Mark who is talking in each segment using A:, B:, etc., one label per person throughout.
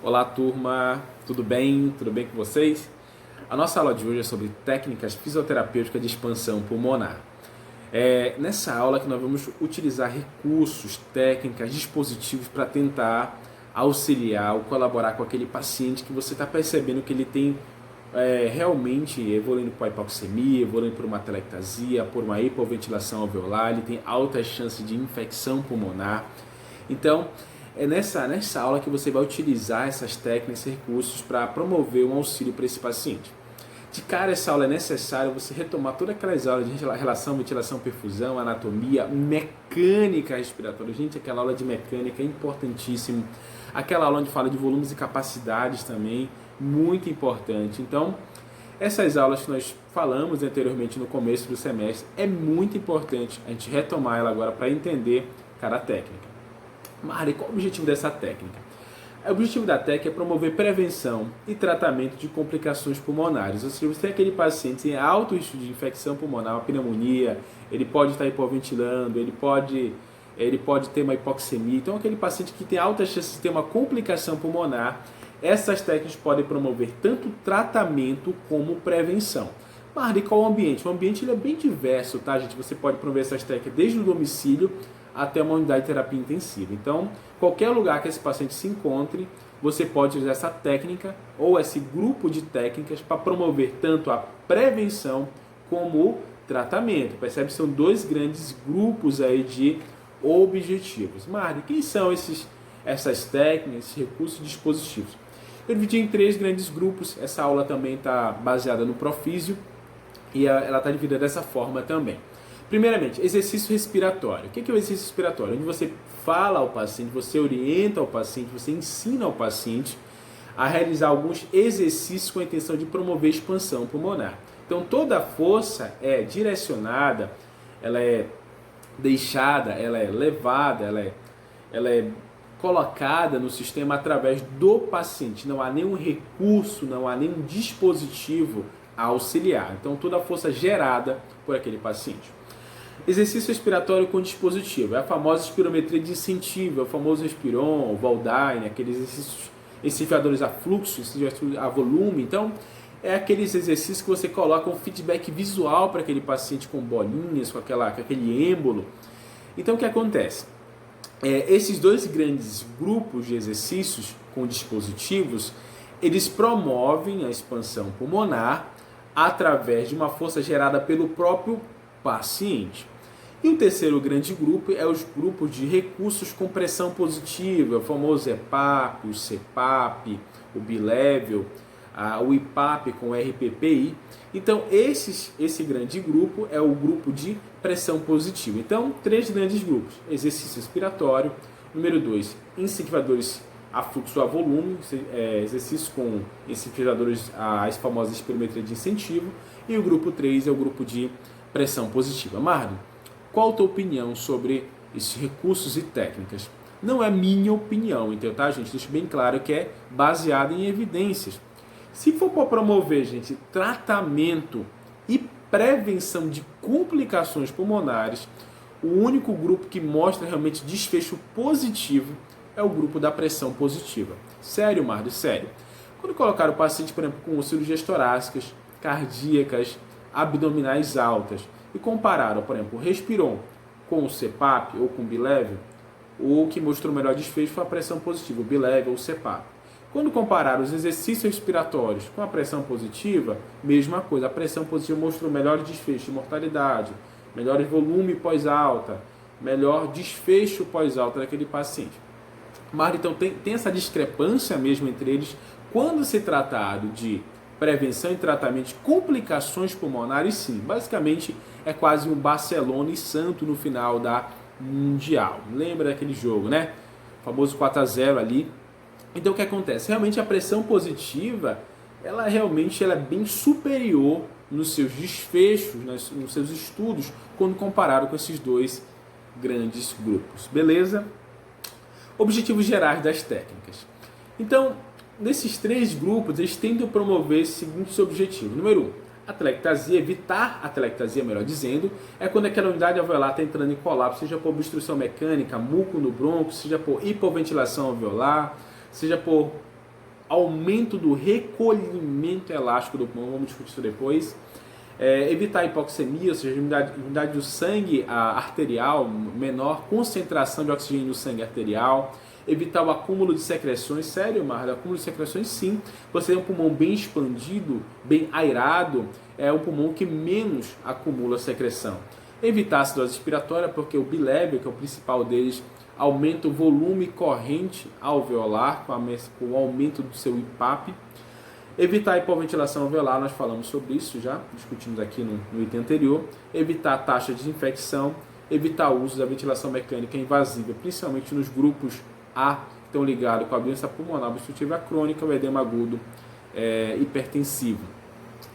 A: Olá, turma, tudo bem? Tudo bem com vocês? A nossa aula de hoje é sobre técnicas fisioterapêuticas de expansão pulmonar. Nessa aula que nós vamos utilizar recursos, técnicas, dispositivos para tentar auxiliar ou colaborar com aquele paciente que você está percebendo que ele tem realmente evoluindo para hipoxemia, evoluindo por uma atelectasia, por uma hipoventilação alveolar, ele tem altas chances de infecção pulmonar. Então, é nessa aula que você vai utilizar essas técnicas e recursos para promover um auxílio para esse paciente. De cara, essa aula é necessário você retomar todas aquelas aulas de relação, ventilação, perfusão, anatomia, mecânica respiratória. Gente, aquela aula de mecânica é importantíssimo. Aquela aula onde fala de volumes e capacidades também, muito importante. Então, essas aulas que nós falamos anteriormente no começo do semestre, é muito importante a gente retomar ela agora para entender cada técnica. Mari, qual é o objetivo dessa técnica? O objetivo da técnica é promover prevenção e tratamento de complicações pulmonares. Ou seja, você tem aquele paciente em alto risco de infecção pulmonar, uma pneumonia, ele pode estar hipoventilando, ele pode ter uma hipoxemia. Então, aquele paciente que tem altas chances de ter uma complicação pulmonar, essas técnicas podem promover tanto tratamento como prevenção. Mari, qual é o ambiente? O ambiente ele é bem diverso, tá, gente? Você pode promover essas técnicas desde o domicílio até uma unidade de terapia intensiva. Então, qualquer lugar que esse paciente se encontre, você pode usar essa técnica ou esse grupo de técnicas para promover tanto a prevenção como o tratamento. Percebe? São dois grandes grupos aí de objetivos. Marli, quem são essas técnicas, esses recursos e dispositivos? Eu dividi em três grandes grupos. Essa aula também está baseada no Profísio e ela está dividida dessa forma também. Primeiramente, exercício respiratório. O que é o exercício respiratório? Onde você fala ao paciente, você orienta o paciente, você ensina ao paciente a realizar alguns exercícios com a intenção de promover expansão pulmonar. Então, toda a força é direcionada, ela é deixada, ela é levada, ela é colocada no sistema através do paciente. Não há nenhum recurso, não há nenhum dispositivo a auxiliar. Então, toda a força gerada por aquele paciente. Exercício respiratório com dispositivo. É a famosa espirometria de incentivo, é o famoso Respiron, o Valdine, aqueles exercícios incentivadores a fluxo, a volume. Então, é aqueles exercícios que você coloca um feedback visual para aquele paciente com bolinhas, com aquele êmbolo. Então, o que acontece? Esses dois grandes grupos de exercícios com dispositivos, eles promovem a expansão pulmonar através de uma força gerada pelo próprio paciente. E o terceiro grande grupo é os grupos de recursos com pressão positiva, o famoso EPAP, o CPAP, o Bilevel, o IPAP com RPPI. Então, esse grande grupo é o grupo de pressão positiva. Então, três grandes grupos: exercício respiratório, número 2, incentivadores a fluxo a volume, exercícios com incentivadores as famosas espirometria de incentivo, e o grupo 3 é o grupo de pressão positiva. Marlon, qual a tua opinião sobre esses recursos e técnicas? Não é minha opinião, então, tá, gente? Deixo bem claro que é baseado em evidências. Se for para promover, gente, tratamento e prevenção de complicações pulmonares, o único grupo que mostra realmente desfecho positivo é o grupo da pressão positiva. Sério, Marlon? Sério. Quando colocaram o paciente, por exemplo, com cirurgias torácicas, cardíacas, abdominais altas e compararam, por exemplo, o Respiron com o CPAP ou com o Bilevel, o que mostrou o melhor desfecho foi a pressão positiva, o Bilevel ou o CPAP. Quando compararam os exercícios respiratórios com a pressão positiva, mesma coisa, a pressão positiva mostrou melhor desfecho de mortalidade, melhor volume pós-alta, melhor desfecho pós-alta daquele paciente. Mas então tem essa discrepância mesmo entre eles quando se tratado de prevenção e tratamento de complicações pulmonares, sim. Basicamente é quase um Barcelona e Santos no final da Mundial. Lembra daquele jogo, né? O famoso 4-0 ali. Então o que acontece? Realmente a pressão positiva, ela é bem superior nos seus desfechos, nos seus estudos, quando comparado com esses dois grandes grupos. Beleza? Objetivos gerais das técnicas. Então, nesses três grupos, eles tentam promover os seguintes objetivos. Número 1, atelectasia, evitar a atelectasia, melhor dizendo, é quando aquela unidade alveolar está entrando em colapso, seja por obstrução mecânica, muco no bronco, seja por hipoventilação alveolar, seja por aumento do recolhimento elástico do pulmão, vamos discutir isso depois. Evitar a hipoxemia, ou seja, a umidade do sangue arterial, menor concentração de oxigênio no sangue arterial. Evitar o acúmulo de secreções. Sério, Marla, acúmulo de secreções sim. Você tem um pulmão bem expandido, bem aerado, é um pulmão que menos acumula secreção. Evitar a acidose respiratória, porque o bilévio, que é o principal deles, aumenta o volume corrente alveolar com o aumento do seu IPAP. Evitar a hipoventilação alveolar, nós falamos sobre isso já, discutimos aqui no item anterior. Evitar a taxa de infecção. Evitar o uso da ventilação mecânica invasiva, principalmente nos grupos A, que estão ligados com a doença pulmonar obstrutiva crônica, o edema agudo hipertensivo.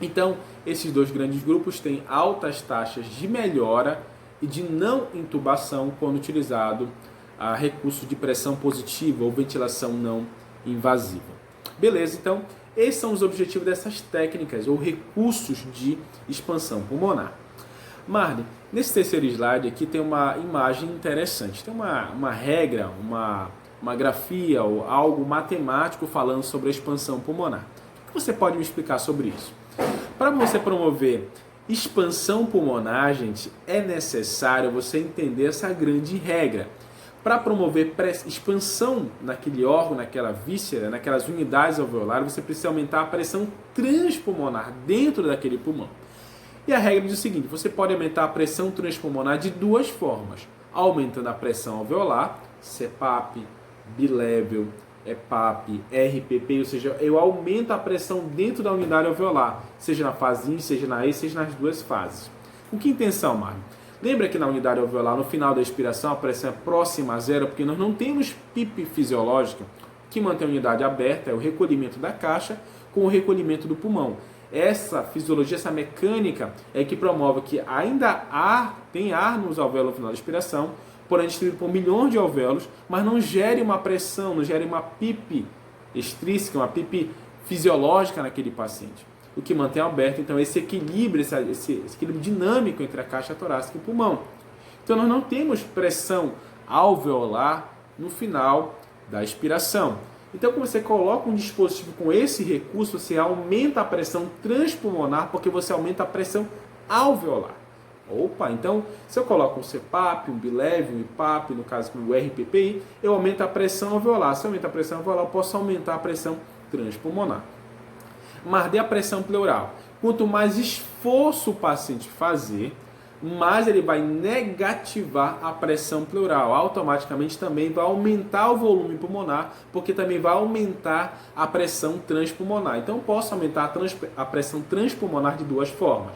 A: Então, esses dois grandes grupos têm altas taxas de melhora e de não intubação quando utilizado a recurso de pressão positiva ou ventilação não invasiva. Beleza, então, esses são os objetivos dessas técnicas ou recursos de expansão pulmonar. Marli, nesse terceiro slide aqui tem uma imagem interessante. Tem uma regra, uma grafia ou algo matemático falando sobre a expansão pulmonar. O que você pode me explicar sobre isso? Para você promover expansão pulmonar, gente, é necessário você entender essa grande regra. Para promover expansão naquele órgão, naquela víscera, naquelas unidades alveolares, você precisa aumentar a pressão transpulmonar dentro daquele pulmão. E a regra diz o seguinte: você pode aumentar a pressão transpulmonar de duas formas. Aumentando a pressão alveolar, CPAP, bilevel, EPAP, RPP, ou seja, eu aumento a pressão dentro da unidade alveolar, seja na fase I, seja na E, seja nas duas fases. Com que intenção, Mário? Lembra que na unidade alveolar, no final da expiração, a pressão é próxima a zero, porque nós não temos PIP fisiológica. O que mantém a unidade aberta é o recolhimento da caixa com o recolhimento do pulmão. Essa fisiologia, essa mecânica é que promove que ainda tem ar nos alvéolos no final da expiração, porém distribuído por milhões de alvéolos, mas não gere uma pressão, não gere uma PIP extrínseca, uma PIP fisiológica naquele paciente. O que mantém aberto, então, esse equilíbrio, esse equilíbrio dinâmico entre a caixa torácica e o pulmão. Então, nós não temos pressão alveolar no final da expiração. Então, quando você coloca um dispositivo com esse recurso, você aumenta a pressão transpulmonar, porque você aumenta a pressão alveolar. Opa, então, se eu coloco um CPAP, um bilevel, um IPAP, no caso o RPPI, eu aumento a pressão alveolar. Se eu aumentar a pressão alveolar, eu posso aumentar a pressão transpulmonar. Mas a pressão pleural. Quanto mais esforço o paciente fazer, mais ele vai negativar a pressão pleural. Automaticamente também vai aumentar o volume pulmonar, porque também vai aumentar a pressão transpulmonar. Então, eu posso aumentar a pressão transpulmonar de duas formas.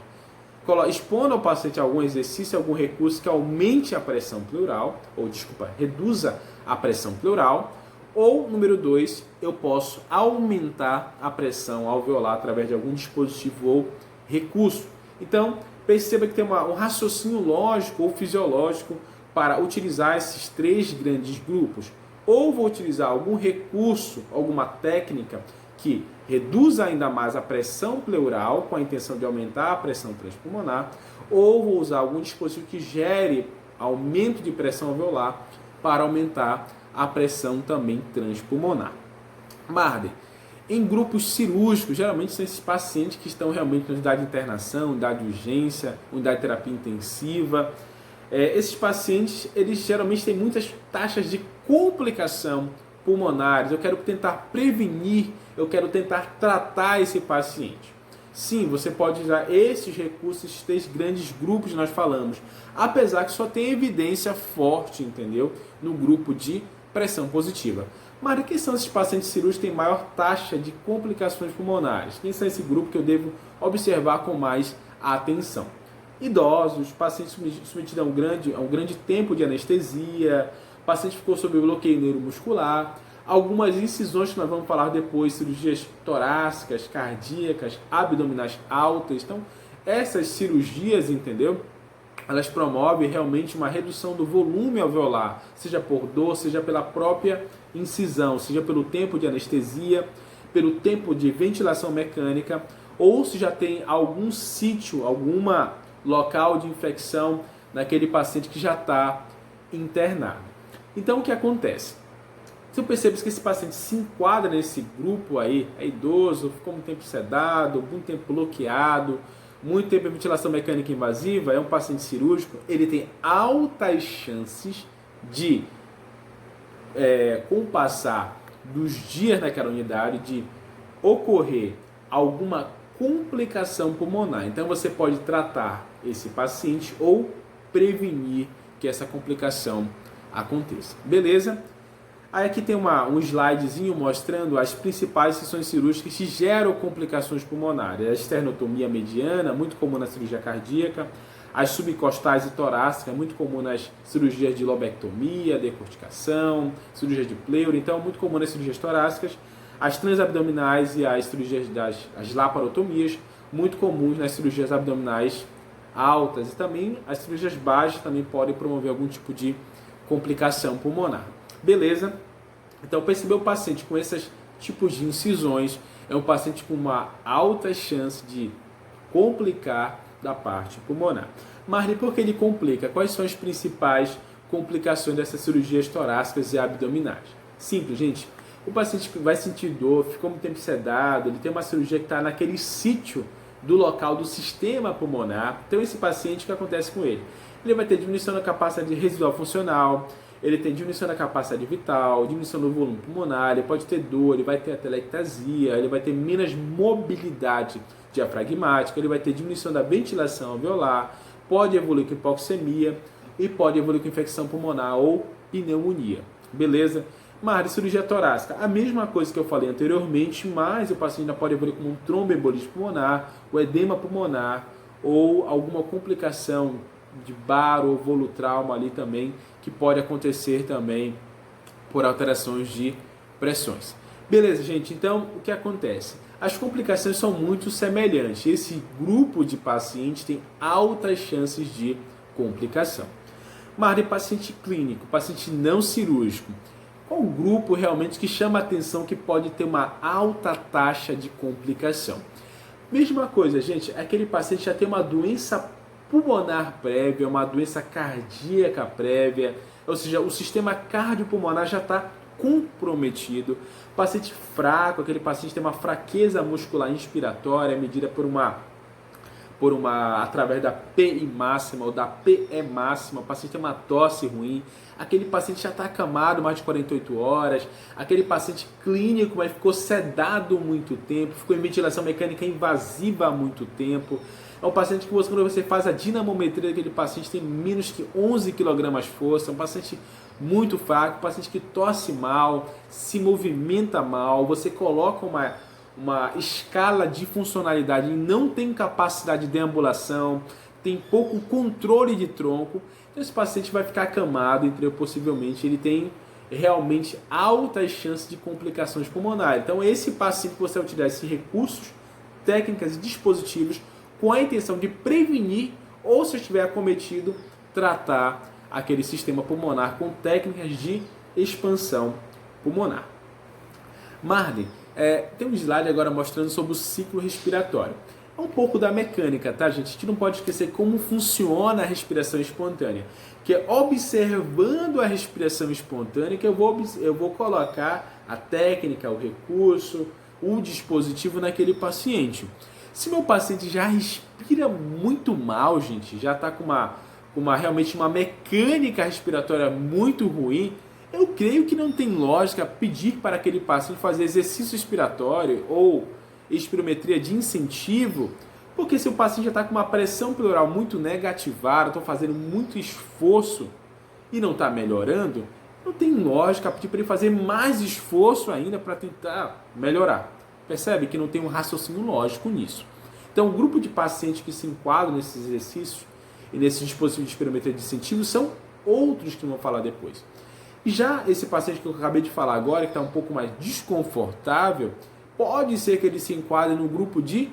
A: Expondo ao paciente algum exercício, algum recurso que aumente a pressão pleural, reduza a pressão pleural. Ou, número 2, eu posso aumentar a pressão alveolar através de algum dispositivo ou recurso. Então, perceba que tem um raciocínio lógico ou fisiológico para utilizar esses três grandes grupos. Ou vou utilizar algum recurso, alguma técnica que reduza ainda mais a pressão pleural com a intenção de aumentar a pressão transpulmonar, ou vou usar algum dispositivo que gere aumento de pressão alveolar para aumentar a pressão também transpulmonar. Marder, em grupos cirúrgicos, geralmente são esses pacientes que estão realmente na unidade de internação, unidade de urgência, unidade de terapia intensiva. Esses pacientes, eles geralmente têm muitas taxas de complicação pulmonares. Eu quero tentar prevenir, eu quero tentar tratar esse paciente. Sim, você pode usar esses recursos, esses três grandes grupos que nós falamos, apesar que só tem evidência forte, entendeu? No grupo de pressão positiva. Mas quem são esses pacientes cirúrgicos que têm maior taxa de complicações pulmonares? Quem são esse grupo que eu devo observar com mais atenção? Idosos, pacientes submetidos a um grande tempo de anestesia, paciente ficou sob bloqueio neuromuscular, algumas incisões que nós vamos falar depois, cirurgias torácicas, cardíacas, abdominais altas. Então, essas cirurgias, entendeu? Elas promovem realmente uma redução do volume alveolar, seja por dor, seja pela própria incisão, seja pelo tempo de anestesia, pelo tempo de ventilação mecânica, ou se já tem algum sítio, alguma local de infecção naquele paciente que já está internado. Então, o que acontece? Se eu percebo que esse paciente se enquadra nesse grupo aí, é idoso, ficou muito tempo sedado, muito tempo bloqueado, muito tempo em ventilação mecânica invasiva, é um paciente cirúrgico, ele tem altas chances de, com o passar dos dias naquela unidade, de ocorrer alguma complicação pulmonar. Então você pode tratar esse paciente ou prevenir que essa complicação aconteça. Beleza? Aí aqui tem um slidezinho mostrando as principais sessões cirúrgicas que geram complicações pulmonares. A esternotomia mediana, muito comum na cirurgia cardíaca. As subcostais e torácicas, muito comum nas cirurgias de lobectomia, decorticação, cirurgia de pleura. Então, muito comum nas cirurgias torácicas. As transabdominais e as cirurgias as laparotomias, muito comuns nas cirurgias abdominais altas. E também as cirurgias baixas também podem promover algum tipo de complicação pulmonar. Beleza? Então, perceber o paciente com esses tipos de incisões é um paciente com uma alta chance de complicar da parte pulmonar. Mas por que ele complica? Quais são as principais complicações dessas cirurgias torácicas e abdominais? Simples, gente. O paciente vai sentir dor, ficou muito tempo sedado, ele tem uma cirurgia que está naquele sítio do local do sistema pulmonar. Então, esse paciente, o que acontece com ele? Ele vai ter diminuição da capacidade residual funcional, ele tem diminuição da capacidade vital, diminuição do volume pulmonar, ele pode ter dor, ele vai ter atelectasia, ele vai ter menos mobilidade diafragmática, ele vai ter diminuição da ventilação alveolar, pode evoluir com hipoxemia e pode evoluir com infecção pulmonar ou pneumonia. Beleza? Mas cirurgia torácica, a mesma coisa que eu falei anteriormente, mas o paciente ainda pode evoluir com um tromboembolismo pulmonar, o edema pulmonar ou alguma complicação de baro ou volutrauma ali também, que pode acontecer também por alterações de pressões. Beleza, gente? Então, o que acontece? As complicações são muito semelhantes. Esse grupo de pacientes tem altas chances de complicação. Mas de paciente clínico, paciente não cirúrgico, qual o grupo realmente que chama a atenção que pode ter uma alta taxa de complicação? Mesma coisa, gente, aquele paciente já tem uma doença pulmonar prévia, uma doença cardíaca prévia, ou seja, o sistema cardiopulmonar já está comprometido. Paciente fraco, aquele paciente tem uma fraqueza muscular inspiratória medida através da PI máxima ou da PE máxima, o paciente tem uma tosse ruim, aquele paciente já está acamado mais de 48 horas, aquele paciente clínico, mas ficou sedado muito tempo, ficou em ventilação mecânica invasiva há muito tempo. É um paciente que quando você faz a dinamometria daquele paciente tem menos que 11 kg força, é um paciente muito fraco, um paciente que tosse mal, se movimenta mal, você coloca uma escala de funcionalidade e não tem capacidade de deambulação, tem pouco controle de tronco, então esse paciente vai ficar acamado, possivelmente ele tem realmente altas chances de complicações pulmonares. Então esse paciente que você vai utilizar esses recursos, técnicas e dispositivos com a intenção de prevenir ou, se estiver acometido, tratar aquele sistema pulmonar com técnicas de expansão pulmonar. Marley, tem um slide agora mostrando sobre o ciclo respiratório. É um pouco da mecânica, tá, gente? A gente não pode esquecer como funciona a respiração espontânea. Que é observando a respiração espontânea que eu vou colocar a técnica, o recurso, o dispositivo naquele paciente. Se meu paciente já respira muito mal, gente, já está com realmente uma mecânica respiratória muito ruim, eu creio que não tem lógica pedir para aquele paciente fazer exercício respiratório ou espirometria de incentivo, porque se o paciente já está com uma pressão pleural muito negativada, estou fazendo muito esforço e não está melhorando, não tem lógica pedir para ele fazer mais esforço ainda para tentar melhorar. Percebe que não tem um raciocínio lógico nisso. Então, o grupo de pacientes que se enquadram nesses exercícios e nesses dispositivos de espirometria de incentivo são outros que vão falar depois. E já esse paciente que eu acabei de falar agora, que está um pouco mais desconfortável, pode ser que ele se enquadre no grupo de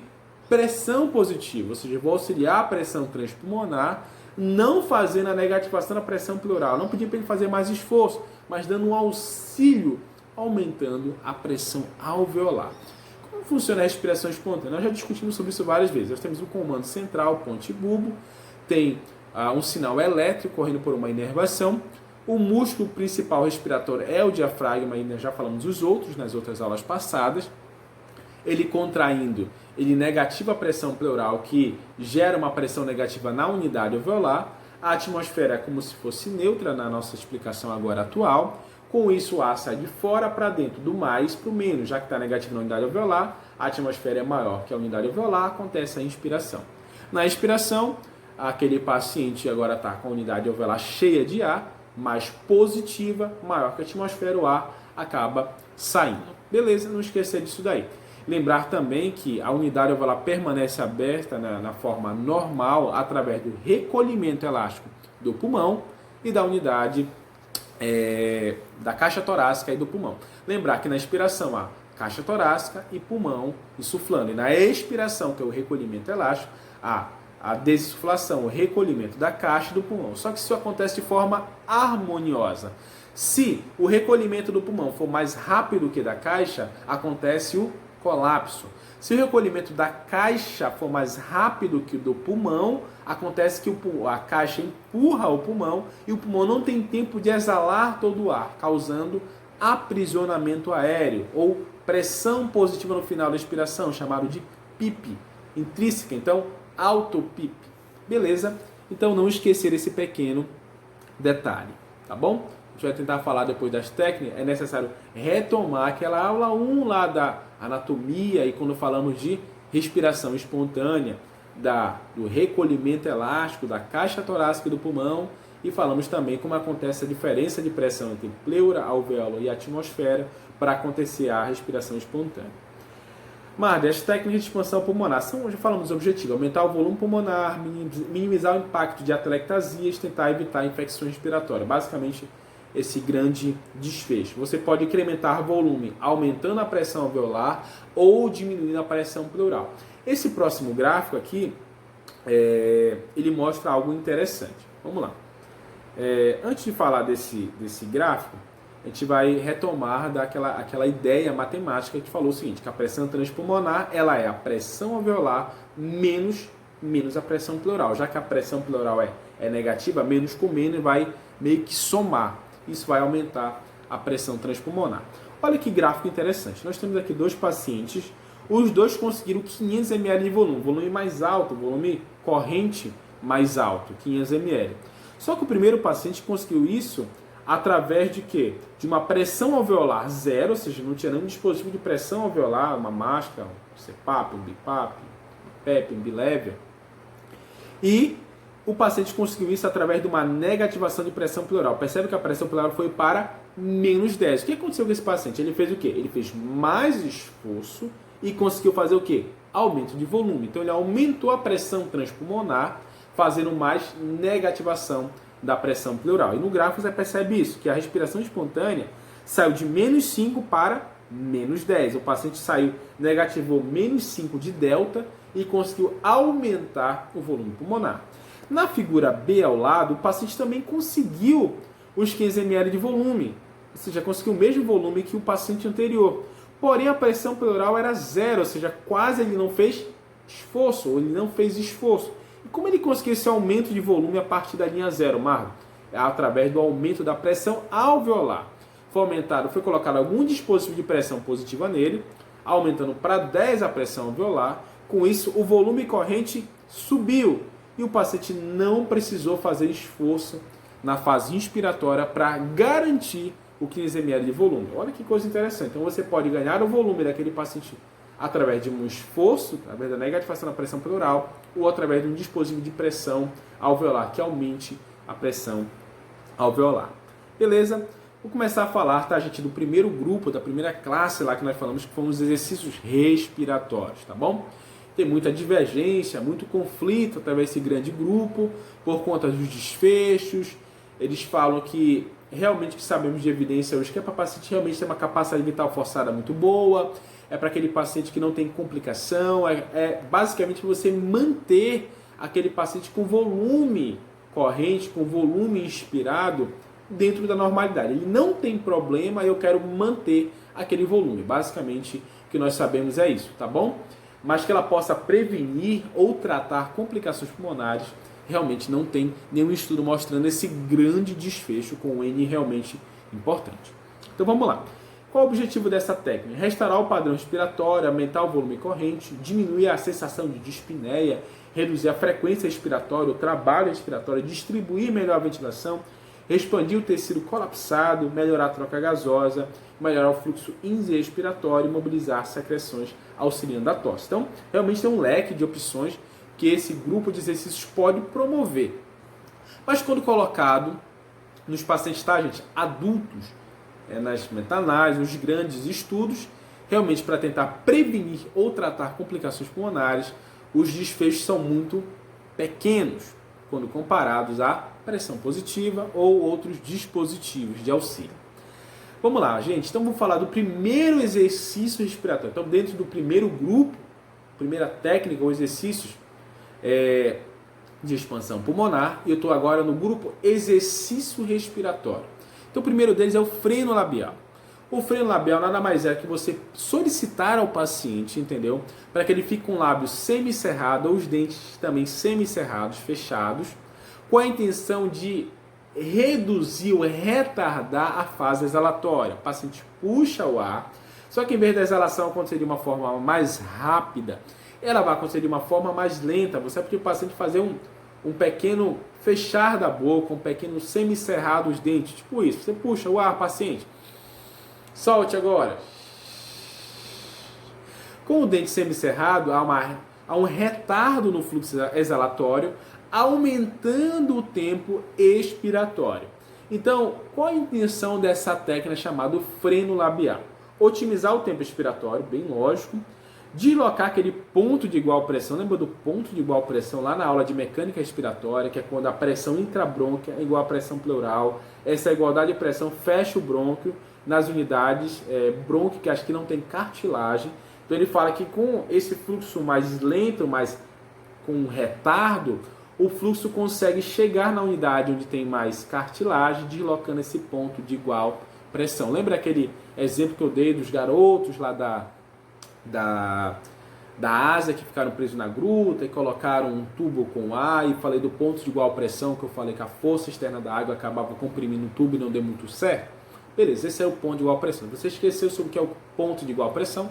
A: pressão positiva, ou seja, eu vou auxiliar a pressão transpulmonar, não fazendo a negativação da pressão pleural, não pedir para ele fazer mais esforço, mas dando um auxílio, aumentando a pressão alveolar. Como funciona a respiração espontânea? Nós já discutimos sobre isso várias vezes. Nós temos um comando central, ponte bulbo, tem um sinal elétrico correndo por uma inervação. O músculo principal respiratório é o diafragma, e nós já falamos os outros nas outras aulas passadas. Ele contraindo, ele negativa a pressão pleural, que gera uma pressão negativa na unidade alveolar. A atmosfera é como se fosse neutra na nossa explicação agora atual. Com isso, o ar sai de fora para dentro, do mais para o menos, já que está negativo na unidade alveolar, a atmosfera é maior que a unidade alveolar, acontece a inspiração. Na expiração, aquele paciente agora está com a unidade alveolar cheia de ar, mais positiva, maior que a atmosfera, o ar acaba saindo. Beleza? Não esquecer disso daí. Lembrar também que a unidade alveolar permanece aberta na forma normal através do recolhimento elástico do pulmão e da unidade da caixa torácica e do pulmão. Lembrar que na inspiração há caixa torácica e pulmão insuflando. E na expiração, que é o recolhimento elástico, há a desinsuflação, o recolhimento da caixa e do pulmão. Só que isso acontece de forma harmoniosa. Se o recolhimento do pulmão for mais rápido que da caixa, acontece o colapso. Se o recolhimento da caixa for mais rápido que o do pulmão, acontece que a caixa empurra o pulmão e o pulmão não tem tempo de exalar todo o ar, causando aprisionamento aéreo ou pressão positiva no final da expiração, chamado de PIP intrínseca. Então, auto-PIP. Beleza? Então, não esquecer esse pequeno detalhe, tá bom? A gente vai tentar falar depois das técnicas. É necessário retomar aquela aula 1 lá da anatomia e quando falamos de respiração espontânea, do recolhimento elástico da caixa torácica e do pulmão, e falamos também como acontece a diferença de pressão entre pleura, alvéolo e atmosfera para acontecer a respiração espontânea. Marde, as técnicas de expansão pulmonar já falamos dos objetivos: aumentar o volume pulmonar, minimizar o impacto de atelectasias, tentar evitar infecções respiratórias. Basicamente, esse grande desfecho. Você pode incrementar volume aumentando a pressão alveolar ou diminuindo a pressão pleural. Esse próximo gráfico aqui, ele mostra algo interessante. Vamos lá. Antes de falar desse gráfico, a gente vai retomar aquela ideia matemática que falou o seguinte, que a pressão transpulmonar ela é a pressão alveolar menos a pressão pleural. Já que a pressão pleural é negativa, menos com menos vai meio que somar. Isso vai aumentar a pressão transpulmonar. Olha que gráfico interessante. Nós temos aqui dois pacientes, os dois conseguiram 500 ml de volume mais alto, volume corrente mais alto, 500 ml. Só que o primeiro paciente conseguiu isso através de quê? De uma pressão alveolar zero, ou seja, não tinha nenhum dispositivo de pressão alveolar, uma máscara, um CPAP, um BIPAP, um PEP, um Bilévia. E o paciente conseguiu isso através de uma negativação de pressão pleural. Percebe que a pressão pleural foi para menos 10. O que aconteceu com esse paciente? Ele fez o quê? Ele fez mais esforço e conseguiu fazer o quê? Aumento de volume. Então ele aumentou a pressão transpulmonar, fazendo mais negativação da pressão pleural. E no gráfico você percebe isso, que a respiração espontânea saiu de menos 5 para menos 10. O paciente negativou menos 5 de delta e conseguiu aumentar o volume pulmonar. Na figura B ao lado, o paciente também conseguiu os 15 ml de volume, ou seja, conseguiu o mesmo volume que o paciente anterior. Porém, a pressão pleural era zero, ou seja, quase ele não fez esforço, ou ele não fez esforço. E como ele conseguiu esse aumento de volume a partir da linha zero, Marlon? É através do aumento da pressão alveolar. Foi colocado algum dispositivo de pressão positiva nele, aumentando para 10 a pressão alveolar. Com isso, o volume corrente subiu e o paciente não precisou fazer esforço na fase inspiratória para garantir o 15 ml de volume. Olha que coisa interessante. Então você pode ganhar o volume daquele paciente através de um esforço, através da negativação da pressão pleural, ou através de um dispositivo de pressão alveolar que aumente a pressão alveolar. Beleza? Vou começar a falar, tá, gente, do primeiro grupo, da primeira classe lá que nós falamos, que foram os exercícios respiratórios, tá bom? Tem muita divergência, muito conflito através desse grande grupo, por conta dos desfechos. Eles falam que realmente que sabemos de evidência hoje que é para paciente realmente ter uma capacidade vital forçada muito boa, é para aquele paciente que não tem complicação, basicamente você manter aquele paciente com volume corrente, com volume inspirado dentro da normalidade. Ele não tem problema, eu quero manter aquele volume. Basicamente, o que nós sabemos é isso, tá bom? Mas que ela possa prevenir ou tratar complicações pulmonares realmente não tem nenhum estudo mostrando esse grande desfecho com o N realmente importante. Então vamos lá. Qual o objetivo dessa técnica? Restaurar o padrão respiratório, aumentar o volume corrente, diminuir a sensação de dispneia, reduzir a frequência respiratória, o trabalho respiratório, distribuir melhor a ventilação, expandir o tecido colapsado, melhorar a troca gasosa, melhorar o fluxo inspiratório e mobilizar secreções auxiliando a tosse. Então, realmente tem um leque de opções que esse grupo de exercícios pode promover. Mas quando colocado nos pacientes, tá, gente, adultos, nas meta-análises, nos grandes estudos, realmente para tentar prevenir ou tratar complicações pulmonares, os desfechos são muito pequenos quando comparados à pressão positiva ou outros dispositivos de auxílio. Vamos lá, gente. Então, vou falar do primeiro exercício respiratório. Então, dentro do primeiro grupo, primeira técnica ou exercícios de expansão pulmonar, e eu estou agora no grupo exercício respiratório. Então, o primeiro deles é o freno labial. O freno labial nada mais é que você solicitar ao paciente, entendeu? Para que ele fique com o lábio semicerrado ou os dentes também semicerrados, fechados, com a intenção de reduzir ou retardar a fase exalatória. O paciente puxa o ar, só que em vez da exalação acontecer de uma forma mais rápida, ela vai acontecer de uma forma mais lenta. Você vai pedir para o paciente fazer um pequeno fechar da boca, um pequeno semicerrar dos dentes, tipo isso. Você puxa o ar, paciente. Solte agora. Com o dente semicerrado, há um retardo no fluxo exalatório, aumentando o tempo expiratório. Então, qual a intenção dessa técnica chamada freno labial? Otimizar o tempo expiratório, bem lógico, deslocar aquele ponto de igual pressão. Lembra do ponto de igual pressão lá na aula de mecânica respiratória, que é quando a pressão intrabrônquia é igual à pressão pleural. Essa igualdade de pressão fecha o brônquio nas unidades brônquicas que não tem cartilagem. Então ele fala que com esse fluxo mais lento, mais com retardo, o fluxo consegue chegar na unidade onde tem mais cartilagem, deslocando esse ponto de igual pressão. Lembra aquele exemplo que eu dei dos garotos lá da Ásia que ficaram presos na gruta e colocaram um tubo com ar, e falei do ponto de igual pressão, que eu falei que a força externa da água acabava comprimindo o tubo e não deu muito certo? Beleza, esse é o ponto de igual pressão. Você esqueceu sobre o que é o ponto de igual pressão?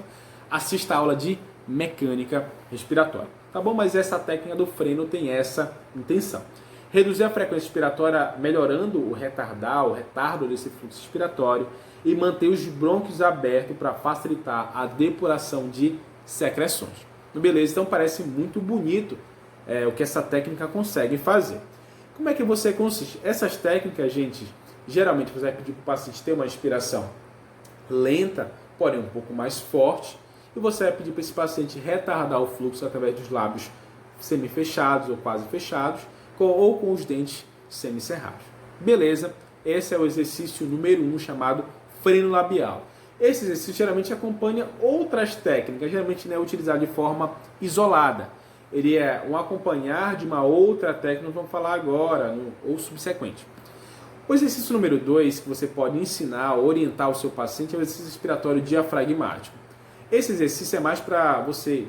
A: Assista a aula de mecânica respiratória. Tá bom? Mas essa técnica do freno tem essa intenção. Reduzir a frequência respiratória, melhorando o retardo desse fluxo respiratório, e manter os brônquios abertos para facilitar a depuração de secreções. Beleza? Então parece muito bonito o que essa técnica consegue fazer. Como é que você consiste? Essas técnicas, gente, geralmente você vai pedir para o paciente ter uma respiração lenta, porém um pouco mais forte, e você vai pedir para esse paciente retardar o fluxo através dos lábios semi-fechados ou quase fechados, ou com os dentes semicerrados. Beleza? Esse é o exercício número 1, chamado freno labial. Esse exercício geralmente acompanha outras técnicas, geralmente não é utilizado de forma isolada. Ele é um acompanhar de uma outra técnica, nós vamos falar agora, ou subsequente. O exercício número 2, que você pode ensinar, orientar o seu paciente, é o exercício respiratório diafragmático. Esse exercício é mais para você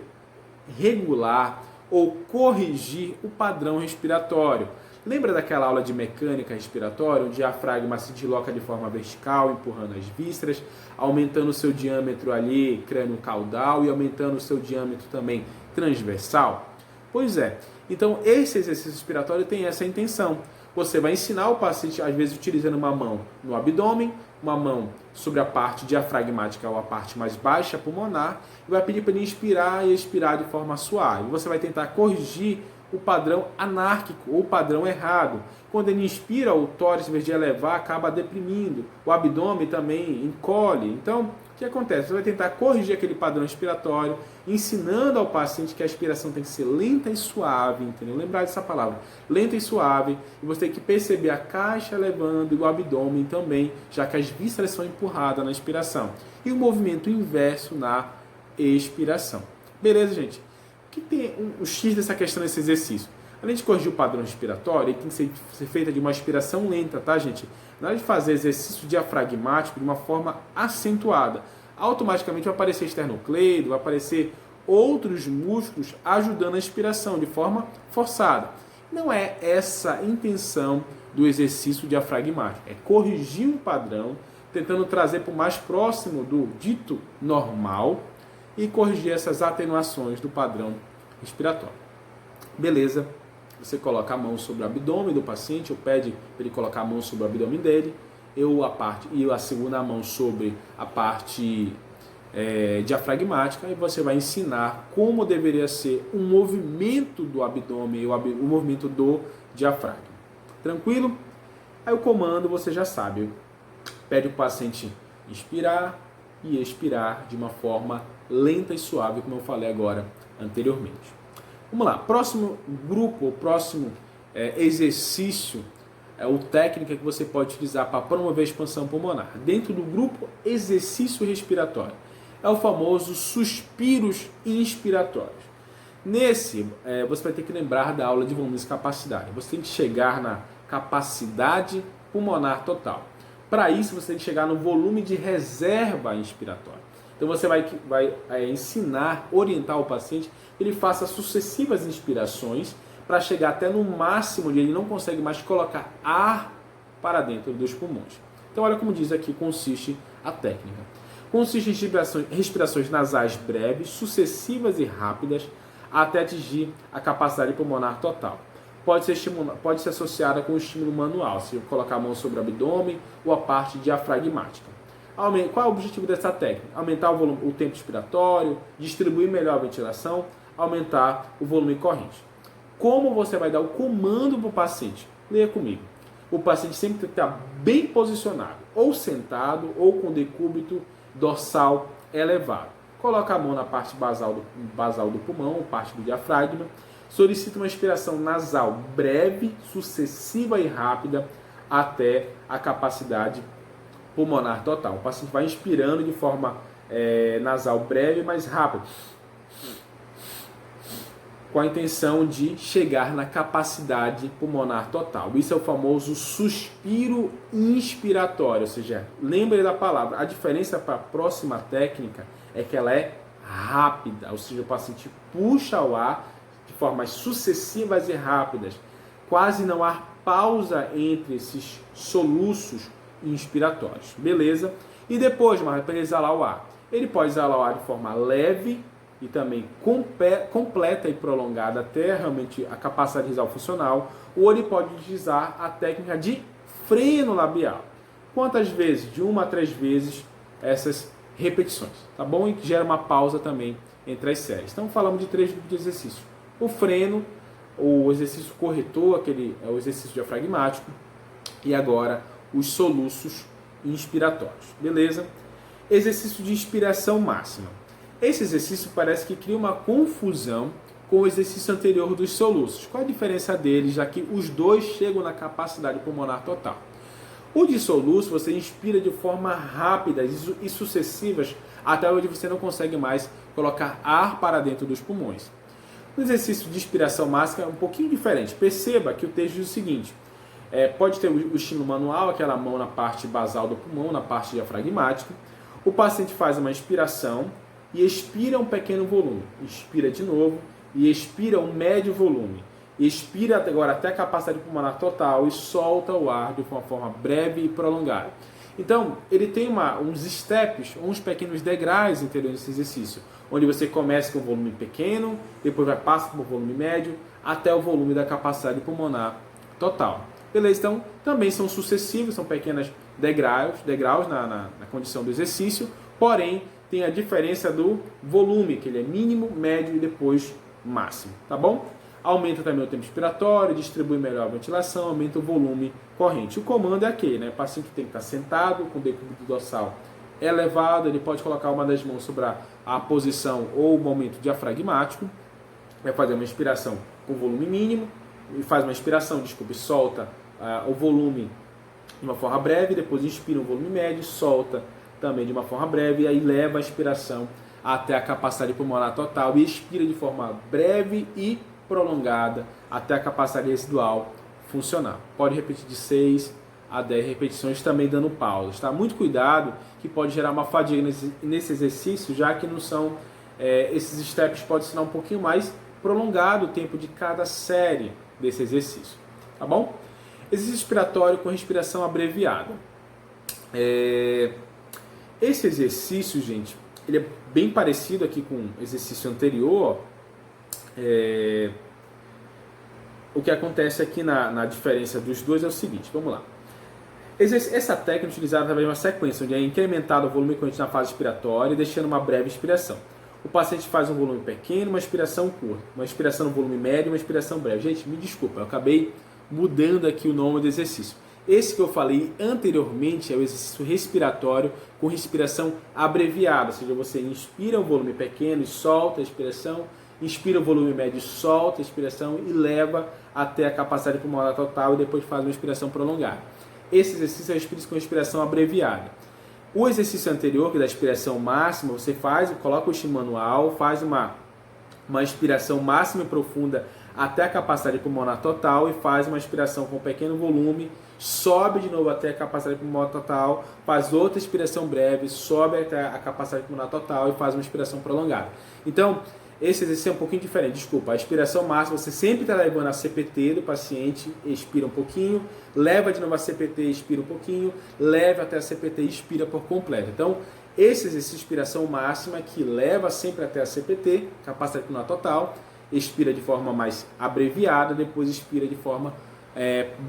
A: regular ou corrigir o padrão respiratório. Lembra daquela aula de mecânica respiratória, onde o diafragma se desloca de forma vertical, empurrando as vísceras, aumentando o seu diâmetro ali crânio-caudal e aumentando o seu diâmetro também transversal? Pois é. Então, esse exercício respiratório tem essa intenção. Você vai ensinar o paciente, às vezes, utilizando uma mão no abdômen, uma mão sobre a parte diafragmática ou a parte mais baixa pulmonar, e vai pedir para ele inspirar e expirar de forma suave. Você vai tentar corrigir o padrão anárquico ou o padrão errado. Quando ele inspira, o tórax, em vez de elevar, acaba deprimindo. O abdômen também encolhe. Então, o que acontece? Você vai tentar corrigir aquele padrão respiratório, ensinando ao paciente que a expiração tem que ser lenta e suave, entendeu? Lembrar dessa palavra, lenta e suave. E você tem que perceber a caixa elevando e o abdômen também, já que as vísceras são empurradas na inspiração. E o movimento inverso na expiração. Beleza, gente? O que tem o X dessa questão desse exercício? Além de corrigir o padrão respiratório, ele tem que ser feita de uma expiração lenta, tá, gente? Na hora de fazer exercício diafragmático de uma forma acentuada, automaticamente vai aparecer esternocleido, vai aparecer outros músculos ajudando a expiração de forma forçada. Não é essa a intenção do exercício diafragmático. É corrigir um padrão, tentando trazer para o mais próximo do dito normal e corrigir essas atenuações do padrão respiratório. Beleza? Você coloca a mão sobre o abdômen do paciente, ou pede para ele colocar a mão sobre o abdômen dele, a segunda mão sobre a parte diafragmática, e você vai ensinar como deveria ser o movimento do abdômen, o movimento do diafragma. Tranquilo? Aí o comando você já sabe, pede o paciente inspirar e expirar de uma forma lenta e suave, como eu falei agora anteriormente. Vamos lá, próximo grupo, o próximo exercício, ou técnica que você pode utilizar para promover a expansão pulmonar. Dentro do grupo exercício respiratório, é o famoso suspiros inspiratórios. Nesse, você vai ter que lembrar da aula de volumes e capacidade. Você tem que chegar na capacidade pulmonar total. Para isso, você tem que chegar no volume de reserva inspiratória. Então, você vai ensinar, orientar o paciente que ele faça sucessivas inspirações para chegar até no máximo onde ele não consegue mais colocar ar para dentro dos pulmões. Então, olha como diz aqui, consiste a técnica. Consiste em respirações nasais breves, sucessivas e rápidas, até atingir a capacidade pulmonar total. Pode ser associada com o estímulo manual, se eu colocar a mão sobre o abdômen ou a parte diafragmática. Qual é o objetivo dessa técnica? Aumentar o tempo expiratório, distribuir melhor a ventilação, aumentar o volume corrente. Como você vai dar o comando para o paciente? Leia comigo. O paciente sempre tem que estar bem posicionado, ou sentado, ou com decúbito dorsal elevado. Coloca a mão na parte basal do pulmão, parte do diafragma. Solicita uma inspiração nasal breve, sucessiva e rápida até a capacidade pulmonar total. O paciente vai inspirando de forma nasal breve, mas rápida, com a intenção de chegar na capacidade pulmonar total. Isso é o famoso suspiro inspiratório, ou seja, lembre da palavra. A diferença para a próxima técnica é que ela é rápida, ou seja, o paciente puxa o ar de formas sucessivas e rápidas. Quase não há pausa entre esses soluços inspiratórios. Beleza? E depois, para ele exalar o ar. Ele pode exalar o ar de forma leve e também completa e prolongada até realmente a capacidade nasal funcional, ou ele pode utilizar a técnica de freno labial. Quantas vezes? De 1 a 3 vezes essas repetições, tá bom? E gera uma pausa também entre as séries. Então falamos de 3 tipos de exercício. O freno, o exercício corretor, aquele é o exercício diafragmático, e agora os soluços inspiratórios. Beleza? Exercício de inspiração máxima. Esse exercício parece que cria uma confusão com o exercício anterior dos soluços. Qual a diferença deles, já que os dois chegam na capacidade pulmonar total? O de soluço, você inspira de forma rápida e sucessivas até onde você não consegue mais colocar ar para dentro dos pulmões. No exercício de inspiração máxima é um pouquinho diferente. Perceba que o texto diz o seguinte: pode ter o estímulo manual, aquela mão na parte basal do pulmão, na parte diafragmática. O paciente faz uma inspiração e expira um pequeno volume. Inspira de novo e expira um médio volume. Expira agora até a capacidade pulmonar total e solta o ar de uma forma breve e prolongada. Então, ele tem uns steps, uns pequenos degraus interiores nesse exercício, onde você começa com um volume pequeno, depois passa para o volume médio, até o volume da capacidade pulmonar total. Beleza? Então, também são sucessivos, são pequenos degraus na condição do exercício, porém, tem a diferença do volume, que ele é mínimo, médio e depois máximo, tá bom? Aumenta também o tempo expiratório, distribui melhor a ventilação, aumenta o volume corrente. O comando é aquele, né? O paciente tem que estar sentado, com o decúbito dorsal elevado, ele pode colocar uma das mãos sobre a posição ou o momento diafragmático, vai fazer uma inspiração com volume mínimo, e faz uma inspiração, solta o volume de uma forma breve, depois inspira um volume médio, solta também de uma forma breve, e aí leva a inspiração até a capacidade pulmonar total e expira de forma breve e prolongada até a capacidade residual funcionar. Pode repetir de 6 a 10 repetições, também dando pausas. Tá? Muito cuidado, que pode gerar uma fadiga nesse exercício, já que não são esses steps podem ser um pouquinho mais prolongado o tempo de cada série, desse exercício, tá bom? Exercício respiratório com respiração abreviada. Esse exercício, gente, ele é bem parecido aqui com o exercício anterior. O que acontece aqui na diferença dos dois é o seguinte, vamos lá. Essa técnica é utilizada através de uma sequência onde é incrementado o volume corrente na fase expiratória, deixando uma breve expiração. O paciente faz um volume pequeno, uma expiração curta, uma expiração no volume médio e uma expiração breve. Gente, me desculpa, eu acabei mudando aqui o nome do exercício. Esse que eu falei anteriormente é o exercício respiratório com respiração abreviada, ou seja, você inspira o volume pequeno e solta a expiração, inspira o volume médio e solta a expiração e leva até a capacidade pulmonar total e depois faz uma expiração prolongada. Esse exercício é o com respiração abreviada. O exercício anterior, que é da expiração máxima, você coloca o estímulo manual, faz uma inspiração máxima e profunda até a capacidade pulmonar total e faz uma inspiração com pequeno volume, sobe de novo até a capacidade pulmonar total, faz outra inspiração breve, sobe até a capacidade pulmonar total e faz uma inspiração prolongada. Então, esse exercício é um pouquinho diferente, desculpa, a expiração máxima você sempre está levando a CPT do paciente, expira um pouquinho, leva de novo a CPT, expira um pouquinho, leva até a CPT e expira por completo. Então, esse exercício de expiração máxima que leva sempre até a CPT, capacidade pulmonar total, expira de forma mais abreviada, depois expira de forma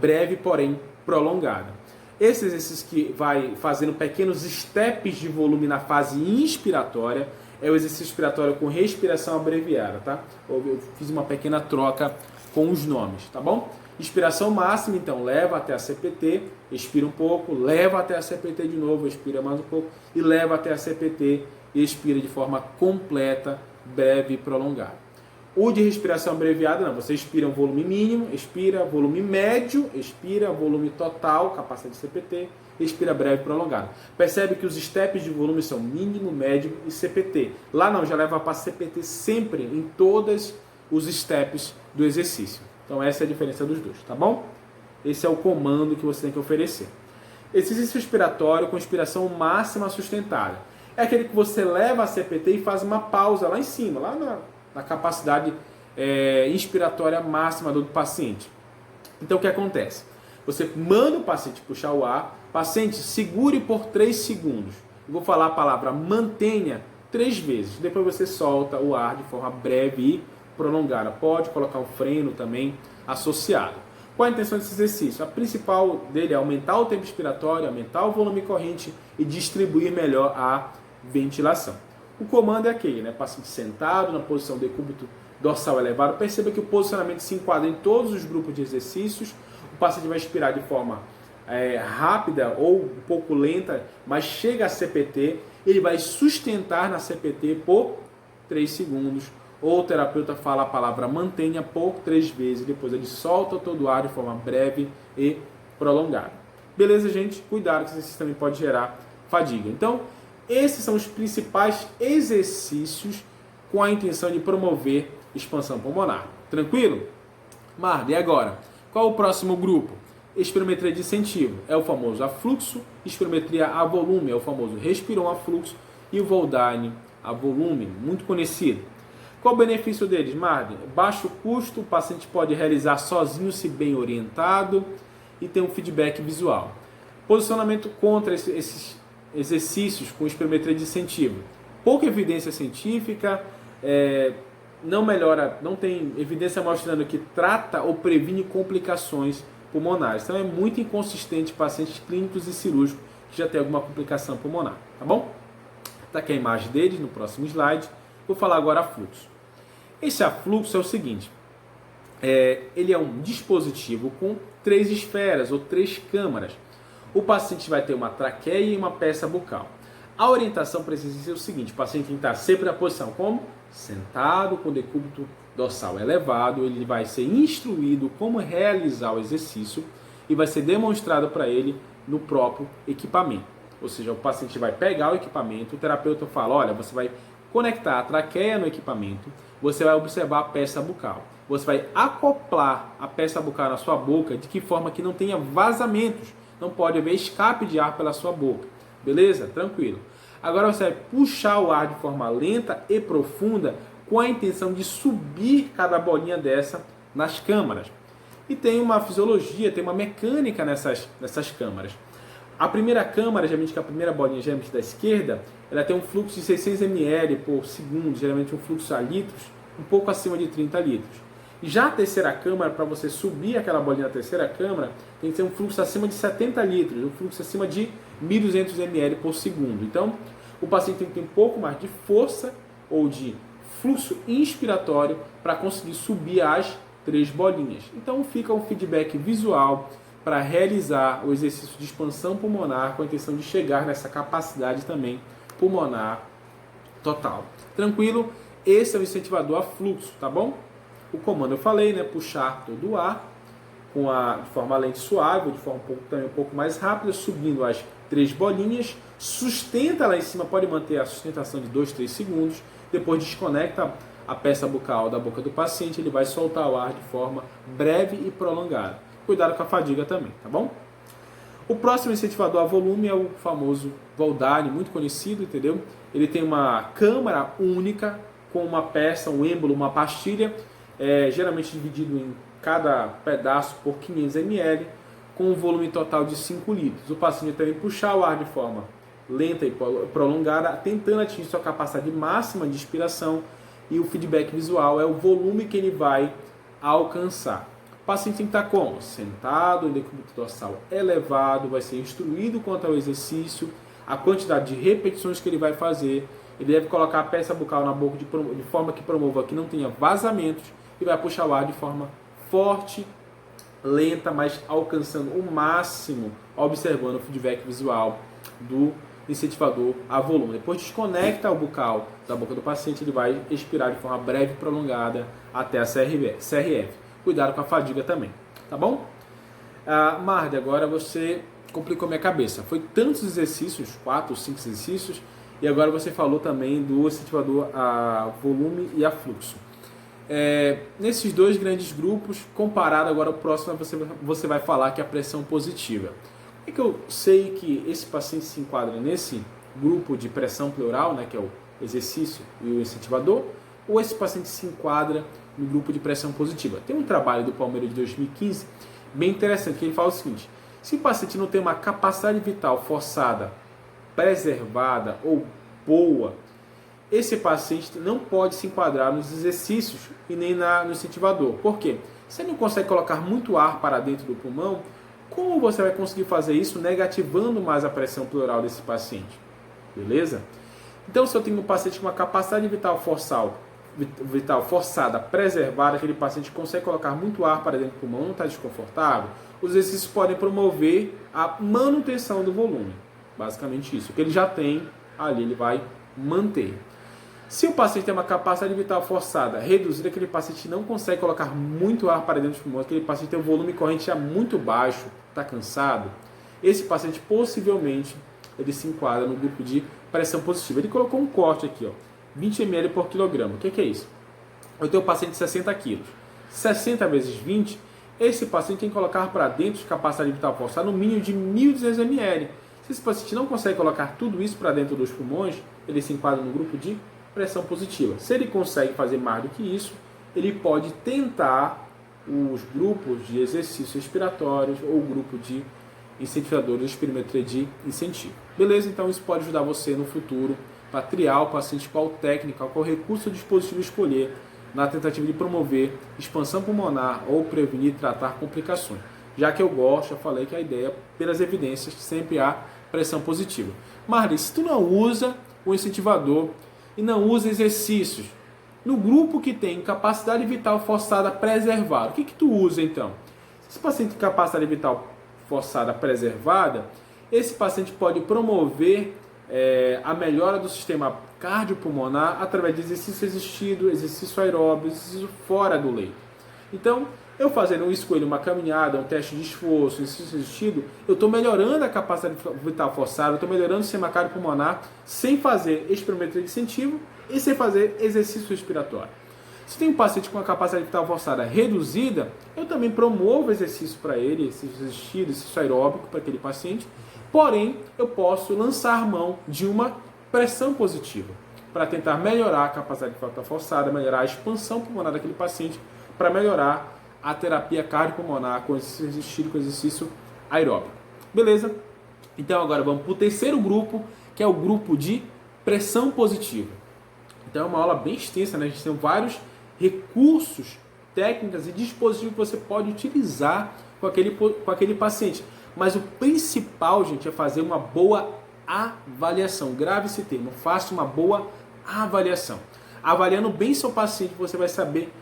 A: breve, porém prolongada. Esse exercício que vai fazendo pequenos steps de volume na fase inspiratória é o exercício respiratório com respiração abreviada, tá? Eu fiz uma pequena troca com os nomes, tá bom? Inspiração máxima, então, leva até a CPT, expira um pouco, leva até a CPT de novo, expira mais um pouco, e leva até a CPT e expira de forma completa, breve e prolongada. O de respiração abreviada, não, você expira um volume mínimo, expira volume médio, expira volume total, capacidade de CPT, expira breve e prolongado. Percebe que os steps de volume são mínimo, médio e CPT. Lá não, já leva para CPT sempre em todos os steps do exercício. Então essa é a diferença dos dois, tá bom? Esse é o comando que você tem que oferecer. Exercício respiratório com inspiração máxima sustentada. É aquele que você leva a CPT e faz uma pausa lá em cima, lá na capacidade inspiratória máxima do paciente. Então o que acontece? Você manda o paciente puxar o ar, paciente, segure por 3 segundos. Eu vou falar a palavra mantenha 3 vezes. Depois você solta o ar de forma breve e prolongada. Pode colocar um freno também associado. Qual a intenção desse exercício? A principal dele é aumentar o tempo expiratório, aumentar o volume corrente e distribuir melhor a ventilação. O comando é aquele, né? Paciente sentado na posição decúbito dorsal elevado. Perceba que o posicionamento se enquadra em todos os grupos de exercícios. O paciente vai expirar de forma rápida ou um pouco lenta, mas chega a CPT, ele vai sustentar na CPT por 3 segundos. Ou o terapeuta fala a palavra mantenha por 3 vezes, depois ele solta todo o ar de forma breve e prolongada. Beleza, gente? Cuidado que esse exercício também pode gerar fadiga. Então, esses são os principais exercícios com a intenção de promover expansão pulmonar. Tranquilo? Marda, e agora? Qual o próximo grupo? Espirometria de incentivo. É o famoso afluxo. Espirometria a volume. É o famoso respiron a fluxo. E o Voldine a volume, muito conhecido. Qual o benefício deles, Marda? Baixo custo, o paciente pode realizar sozinho se bem orientado e tem um feedback visual. Posicionamento contra esses exercícios com espirometria de incentivo. Pouca evidência científica, não melhora, não tem evidência mostrando que trata ou previne complicações pulmonares. Então é muito inconsistente pacientes clínicos e cirúrgicos que já têm alguma complicação pulmonar, tá bom? Está aqui a imagem deles no próximo slide. Vou falar agora afluxo. Esse afluxo é o seguinte, ele é um dispositivo com 3 esferas ou 3 câmaras. O paciente vai ter uma traqueia e uma peça bucal. A orientação precisa ser o seguinte, o paciente tem que estar sempre na posição como? Sentado, com o decúbito dorsal elevado, ele vai ser instruído como realizar o exercício e vai ser demonstrado para ele no próprio equipamento. Ou seja, o paciente vai pegar o equipamento, o terapeuta fala, olha, você vai conectar a traqueia no equipamento, você vai observar a peça bucal. Você vai acoplar a peça bucal na sua boca de que forma que não tenha vazamentos. Não pode haver escape de ar pela sua boca. Beleza? Tranquilo. Agora você vai puxar o ar de forma lenta e profunda com a intenção de subir cada bolinha dessa nas câmaras. E tem uma fisiologia, tem uma mecânica nessas câmaras. A primeira câmara, geralmente que é a primeira bolinha, geralmente da esquerda, ela tem um fluxo de 600 ml por segundo, geralmente um fluxo a litros, um pouco acima de 30 litros. Já a terceira câmara, para você subir aquela bolinha da terceira câmara, tem que ter um fluxo acima de 70 litros, um fluxo acima de 1.200 ml por segundo. Então, o paciente tem que ter um pouco mais de força ou de fluxo inspiratório para conseguir subir as 3 bolinhas. Então, fica um feedback visual para realizar o exercício de expansão pulmonar com a intenção de chegar nessa capacidade também pulmonar total. Tranquilo? Esse é o incentivador a fluxo, tá bom? O comando eu falei, né? Puxar todo o ar de forma lente e suave, de forma também um pouco mais rápida, subindo as 3 bolinhas, sustenta lá em cima, pode manter a sustentação de 2, 3 segundos, depois desconecta a peça bucal da boca do paciente, ele vai soltar o ar de forma breve e prolongada. Cuidado com a fadiga também, tá bom? O próximo incentivador a volume é o famoso Voldani, muito conhecido, entendeu? Ele tem uma câmara única com uma peça, um êmbolo, uma pastilha, geralmente dividido em cada pedaço por 500 ml, com um volume total de 5 litros. O paciente deve puxar o ar de forma lenta e prolongada, tentando atingir sua capacidade máxima de inspiração, e o feedback visual é o volume que ele vai alcançar. O paciente tem que estar como? Sentado, decúbito dorsal elevado, vai ser instruído quanto ao exercício, a quantidade de repetições que ele vai fazer. Ele deve colocar a peça bucal na boca de forma que promova que não tenha vazamentos e vai puxar o ar de forma forte, lenta, mas alcançando o máximo, observando o feedback visual do incentivador a volume. Depois desconecta o bucal da boca do paciente, ele vai expirar de forma breve e prolongada até a CRF. Cuidado com a fadiga também, tá bom? Marde, agora você complicou minha cabeça. Foi tantos exercícios, 4 ou 5 exercícios, e agora você falou também do incentivador a volume e a fluxo. Nesses 2 grandes grupos, comparado agora ao próximo, você vai falar que é a pressão positiva. Como é que eu sei que esse paciente se enquadra nesse grupo de pressão pleural, né, que é o exercício e o incentivador, ou esse paciente se enquadra no grupo de pressão positiva? Tem um trabalho do Palmeira de 2015 bem interessante, que ele fala o seguinte: se o paciente não tem uma capacidade vital forçada, preservada ou boa, esse paciente não pode se enquadrar nos exercícios e nem no incentivador. Por quê? Se ele não consegue colocar muito ar para dentro do pulmão, como você vai conseguir fazer isso negativando mais a pressão pleural desse paciente? Beleza? Então, se eu tenho um paciente com uma capacidade vital forçada, preservada, aquele paciente consegue colocar muito ar para dentro do pulmão, não está desconfortável, os exercícios podem promover a manutenção do volume. Basicamente isso. O que ele já tem ali, ele vai manter. Se o paciente tem uma capacidade vital forçada reduzida, aquele paciente não consegue colocar muito ar para dentro do pulmão, aquele paciente tem um volume corrente já muito baixo, está cansado, esse paciente possivelmente ele se enquadra no grupo de pressão positiva. Ele colocou um corte aqui, ó, 20 ml por quilograma. O que é isso? Eu tenho um paciente de 60 quilos. 60 vezes 20, esse paciente tem que colocar para dentro de capacidade vital forçada no mínimo de 1.200 ml. Se esse paciente não consegue colocar tudo isso para dentro dos pulmões, ele se enquadra no grupo de pressão positiva. Se ele consegue fazer mais do que isso, ele pode tentar os grupos de exercícios respiratórios ou o grupo de incentivadores de espirometria de incentivo. Beleza? Então isso pode ajudar você no futuro para triar o paciente qual técnica, qual recurso ou dispositivo escolher na tentativa de promover expansão pulmonar ou prevenir e tratar complicações. Já que eu gosto, eu falei que a ideia, pelas evidências, sempre há pressão positiva. Marli, se tu não usa o incentivador e não usa exercícios no grupo que tem capacidade vital forçada preservada, o que tu usa então? Se esse paciente tem capacidade vital forçada preservada, esse paciente pode promover a melhora do sistema cardiopulmonar através de exercício resistido, exercício aeróbio, exercício fora do leito. Então, eu fazendo uma caminhada, um teste de esforço, um exercício resistido, eu estou melhorando a capacidade vital forçada, eu estou melhorando o sistema cardiopulmonar sem fazer espirometria de incentivo e sem fazer exercício respiratório. Se tem um paciente com uma capacidade vital forçada reduzida, eu também promovo exercício para ele, exercício resistido, exercício aeróbico para aquele paciente, porém eu posso lançar mão de uma pressão positiva para tentar melhorar a capacidade vital forçada, melhorar a expansão pulmonar daquele paciente, para melhorar a terapia cardiopulmonar com exercício aeróbico. Beleza? Então agora vamos para o terceiro grupo, que é o grupo de pressão positiva. Então é uma aula bem extensa, né? A gente tem vários recursos, técnicas e dispositivos que você pode utilizar com aquele paciente. Mas o principal, gente, é fazer uma boa avaliação. Grave esse termo, faça uma boa avaliação. Avaliando bem seu paciente, você vai saber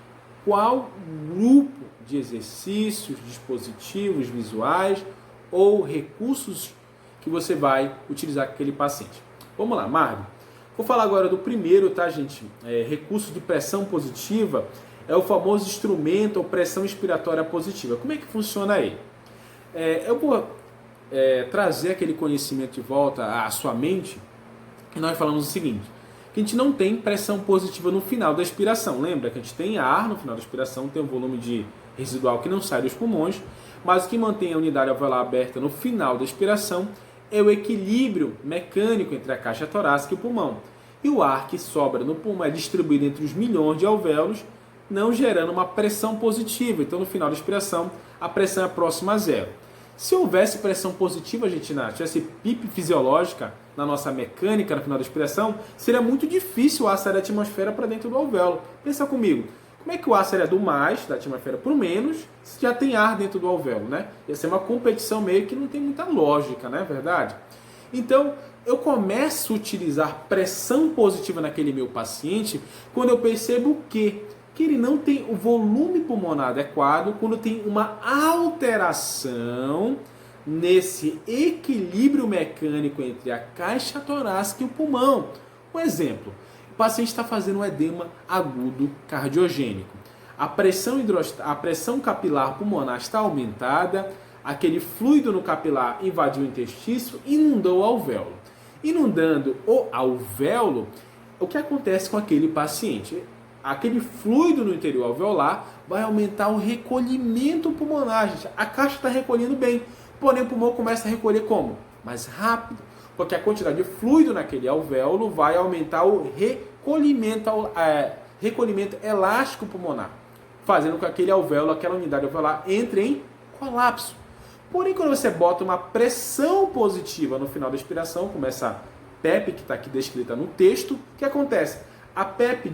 A: qual grupo de exercícios, dispositivos visuais ou recursos que você vai utilizar com aquele paciente. Vamos lá, Marlon. Vou falar agora do primeiro, tá, gente? Recurso de pressão positiva é o famoso instrumento ou pressão inspiratória positiva. Como é que funciona ele? Eu vou trazer aquele conhecimento de volta à sua mente e nós falamos o seguinte, que a gente não tem pressão positiva no final da expiração. Lembra que a gente tem ar no final da expiração, tem um volume de residual que não sai dos pulmões, mas o que mantém a unidade alveolar aberta no final da expiração é o equilíbrio mecânico entre a caixa torácica e o pulmão. E o ar que sobra no pulmão é distribuído entre os milhões de alvéolos, não gerando uma pressão positiva. Então, no final da expiração, a pressão é próxima a zero. Se houvesse pressão positiva, gente, tivesse PIP fisiológica na nossa mecânica, no final da expiração, seria muito difícil o ar sair da atmosfera para dentro do alvéolo. Pensa comigo, como é que o ar sairia do mais, da atmosfera, para o menos, se já tem ar dentro do alvéolo, né? Ia ser uma competição meio que não tem muita lógica, não é verdade? Então, eu começo a utilizar pressão positiva naquele meu paciente quando eu percebo que ele não tem o volume pulmonar adequado, quando tem uma alteração nesse equilíbrio mecânico entre a caixa torácica e o pulmão. Um exemplo, o paciente está fazendo um edema agudo cardiogênico. A pressão capilar pulmonar está aumentada, aquele fluido no capilar invadiu o interstício e inundou o alvéolo. Inundando o alvéolo, o que acontece com aquele paciente? Aquele fluido no interior alveolar vai aumentar o recolhimento pulmonar, gente. A caixa está recolhendo bem, porém o pulmão começa a recolher como? Mais rápido, porque a quantidade de fluido naquele alvéolo vai aumentar o recolhimento elástico pulmonar, fazendo com que aquele alvéolo, aquela unidade alveolar, entre em colapso. Porém, quando você bota uma pressão positiva no final da expiração, como essa PEP que está aqui descrita no texto, o que acontece? A PEP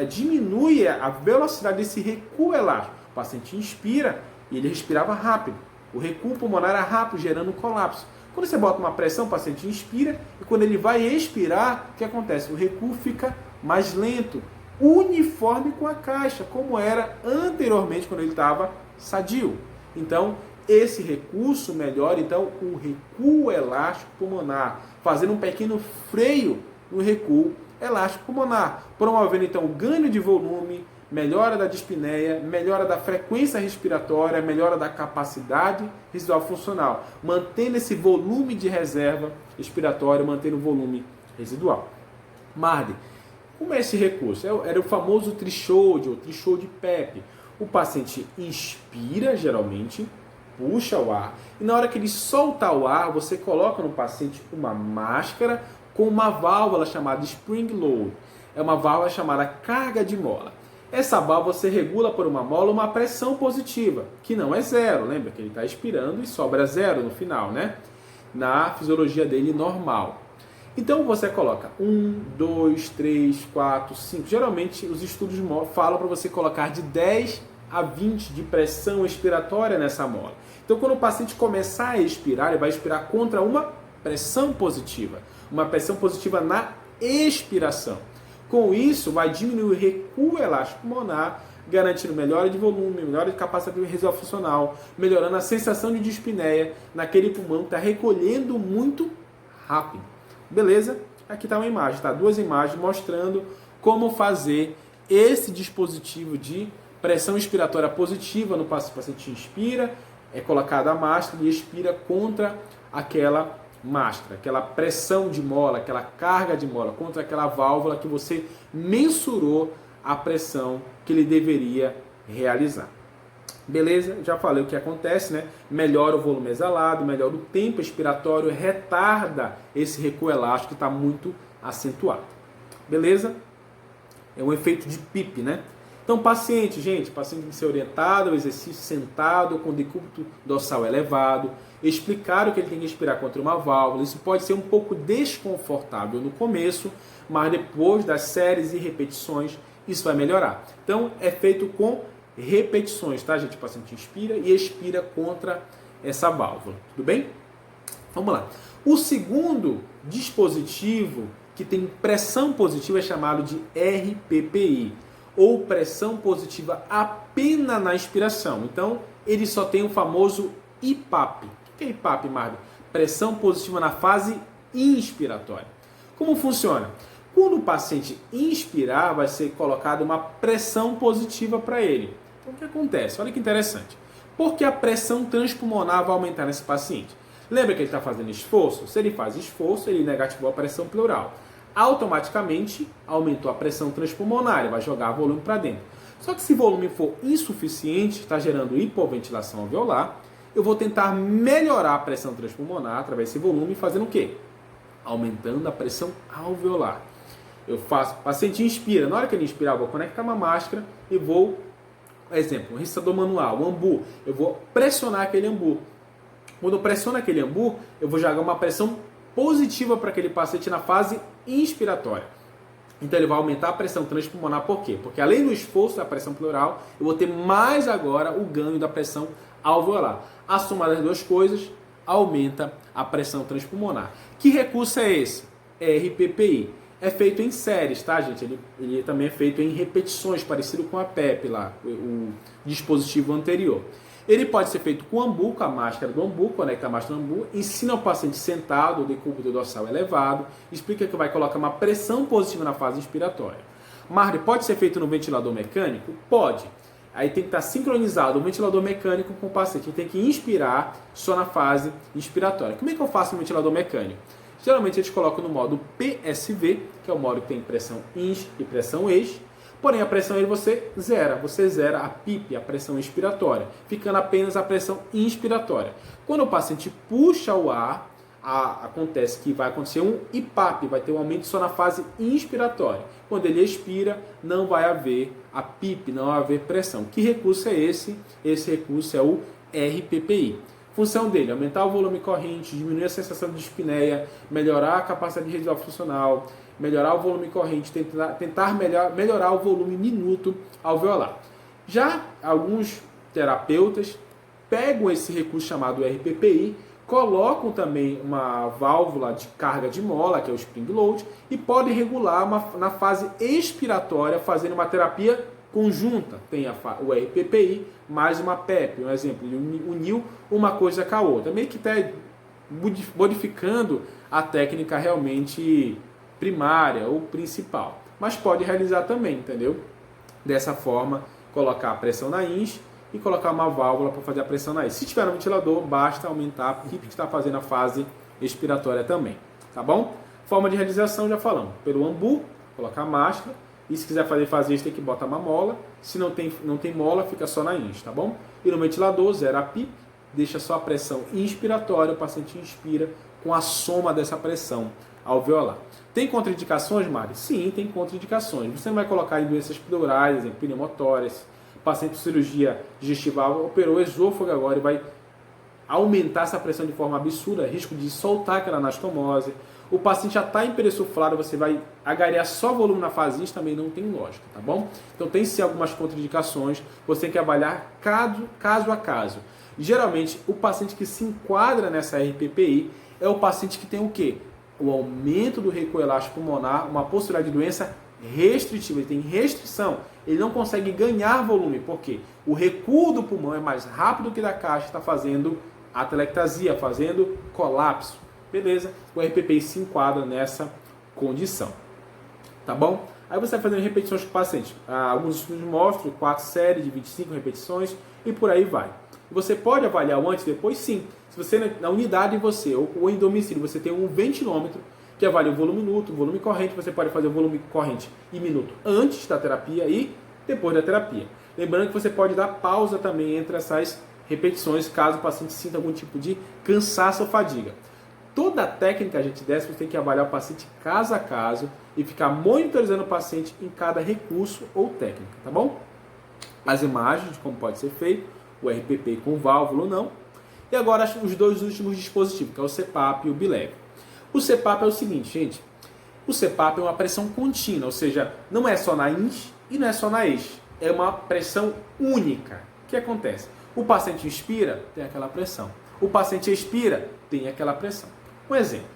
A: diminui a velocidade desse recuo elástico. O paciente inspira e ele respirava rápido. O recuo pulmonar era rápido, gerando um colapso. Quando você bota uma pressão, o paciente inspira e quando ele vai expirar, o que acontece? O recuo fica mais lento, uniforme com a caixa, como era anteriormente quando ele estava sadio. Então, esse recurso melhora então o recuo elástico pulmonar, fazendo um pequeno freio no recuo elástico pulmonar, promovendo então o ganho de volume, melhora da dispneia, melhora da frequência respiratória, melhora da capacidade residual funcional, mantendo esse volume de reserva respiratória, mantendo o volume residual. Mardi, como é esse recurso? Era o famoso threshold, ou threshold PEP. O paciente inspira, geralmente, puxa o ar, e na hora que ele solta o ar, você coloca no paciente uma máscara com uma válvula chamada spring load. É uma válvula chamada carga de mola. Essa válvula você regula por uma mola uma pressão positiva, que não é zero. Lembra que ele está expirando e sobra zero no final, né? Na fisiologia dele normal. Então você coloca 1, 2, 3, 4, 5. Geralmente os estudos falam para você colocar de 10 a 20 de pressão expiratória nessa mola. Então quando o paciente começar a expirar, ele vai expirar contra uma pressão positiva. Uma pressão positiva na expiração. Com isso, vai diminuir o recuo elástico pulmonar, garantindo melhora de volume, melhora de capacidade residual funcional, melhorando a sensação de dispneia naquele pulmão que está recolhendo muito rápido. Beleza? Aqui está uma imagem, tá? Duas imagens mostrando como fazer esse dispositivo de pressão expiratória positiva no paciente inspira, é colocada a máscara e expira contra aquela máscara, aquela pressão de mola, aquela carga de mola, contra aquela válvula que você mensurou a pressão que ele deveria realizar. Beleza? Já falei o que acontece, né? Melhora o volume exalado, melhora o tempo expiratório, retarda esse recuo elástico que está muito acentuado. Beleza? É um efeito de PIP, né? Então, paciente, gente, o paciente tem que ser orientado ao exercício sentado, com decúbito dorsal elevado, explicar o que ele tem que respirar contra uma válvula. Isso pode ser um pouco desconfortável no começo, mas depois das séries e repetições, isso vai melhorar. Então, é feito com repetições, tá, gente? O paciente inspira e expira contra essa válvula, tudo bem? Vamos lá. O segundo dispositivo que tem pressão positiva é chamado de RPPI, ou pressão positiva apenas na inspiração. Então, ele só tem o famoso IPAP. O que é IPAP, Marlon? Pressão positiva na fase inspiratória. Como funciona? Quando o paciente inspirar, vai ser colocada uma pressão positiva para ele. Então, o que acontece? Olha que interessante. Porque a pressão transpulmonar vai aumentar nesse paciente. Lembra que ele está fazendo esforço? Se ele faz esforço, ele negativou a pressão pleural. Automaticamente aumentou a pressão transpulmonar, ele vai jogar volume para dentro. Só que se o volume for insuficiente, está gerando hipoventilação alveolar, eu vou tentar melhorar a pressão transpulmonar através desse volume, fazendo o quê? Aumentando a pressão alveolar. Eu faço, o paciente inspira, na hora que ele inspirar, eu vou conectar uma máscara e vou, exemplo, um recitador manual, um ambu, eu vou pressionar aquele ambu. Quando eu pressiono aquele ambu, eu vou jogar uma pressão positiva para aquele paciente na fase inspiratória. Então ele vai aumentar a pressão transpulmonar, por quê? Porque além do esforço da pressão pleural, eu vou ter mais agora o ganho da pressão alveolar. A soma das duas coisas aumenta a pressão transpulmonar. Que recurso é esse? RPPI. É feito em séries, tá, gente? Ele também é feito em repetições, parecido com a PEP lá, o dispositivo anterior. Ele pode ser feito com ambu, com a máscara do ambu, conecta a máscara do ambu, ensina o paciente sentado, o decúbito dorsal elevado, explica que vai colocar uma pressão positiva na fase inspiratória. Marley, pode ser feito no ventilador mecânico? Pode. Aí tem que estar sincronizado o ventilador mecânico com o paciente. Ele tem que inspirar só na fase inspiratória. Como é que eu faço no ventilador mecânico? Geralmente eles colocam no modo PSV, que é o modo que tem pressão ins e pressão ex. Porém, a pressão aí você zera a PIP, a pressão inspiratória, ficando apenas a pressão inspiratória. Quando o paciente puxa o ar, acontece que vai acontecer um IPAP, vai ter um aumento só na fase inspiratória. Quando ele expira, não vai haver a PIP, não vai haver pressão. Que recurso é esse? Esse recurso é o RPPI. Função dele, aumentar o volume corrente, diminuir a sensação de dispneia, melhorar a capacidade residual funcional, melhorar o volume corrente, tentar melhorar o volume minuto alveolar. Já alguns terapeutas pegam esse recurso chamado RPPI, colocam também uma válvula de carga de mola, que é o spring load, e podem regular na fase expiratória, fazendo uma terapia conjunta. Tem o RPPI mais uma PEP, um exemplo, ele uniu uma coisa com a outra, meio que está modificando a técnica realmente primária ou principal, mas pode realizar também, entendeu? Dessa forma, colocar a pressão na INS e colocar uma válvula para fazer a pressão na INS. Se tiver no ventilador, basta aumentar a PIP que está fazendo a fase expiratória também, tá bom? Forma de realização já falamos, pelo ambu, colocar a máscara, e se quiser fazer isso tem que botar uma mola, se não tem mola, fica só na INS, tá bom? E no ventilador, zera a PIP, deixa só a pressão inspiratória, o paciente inspira com a soma dessa pressão alveolar. Tem contraindicações, Mari? Sim, tem contraindicações. Você não vai colocar em doenças pleurais, em pneumotórax, paciente com cirurgia digestiva, operou o esôfago agora e vai aumentar essa pressão de forma absurda, risco de soltar aquela anastomose. O paciente já está hiperessuflado, você vai agariar só volume na fase, isso também não tem lógica, tá bom? Então tem sim algumas contraindicações, você tem que avaliar caso a caso. Geralmente, o paciente que se enquadra nessa RPPI é o paciente que tem o quê? O aumento do recuo elástico pulmonar, uma possibilidade de doença restritiva, ele tem restrição, ele não consegue ganhar volume, porque o recuo do pulmão é mais rápido que da caixa, está fazendo atelectasia, fazendo colapso. Beleza? O RPPI se enquadra nessa condição. Tá bom? Aí você vai fazendo repetições com o paciente. Alguns estudos mostram 4 séries de 25 repetições e por aí vai. Você pode avaliar o antes e depois? Sim. Se você na unidade ou em domicílio você tem um ventilômetro que avalia o volume minuto, o volume corrente, você pode fazer o volume corrente e minuto antes da terapia e depois da terapia. Lembrando que você pode dar pausa também entre essas repetições caso o paciente sinta algum tipo de cansaço ou fadiga. Toda a técnica a gente desce, você tem que avaliar o paciente caso a caso e ficar monitorizando o paciente em cada recurso ou técnica, tá bom? as imagens de como pode ser feito, o RPP com válvula ou não. E agora os dois últimos dispositivos, que é o CPAP e o Bilevio. O CPAP é o seguinte, gente. O CPAP é uma pressão contínua, ou seja, não é só na ins e não é só na ex. É uma pressão única. O que acontece? O paciente inspira, tem aquela pressão. O paciente expira, tem aquela pressão. Um exemplo.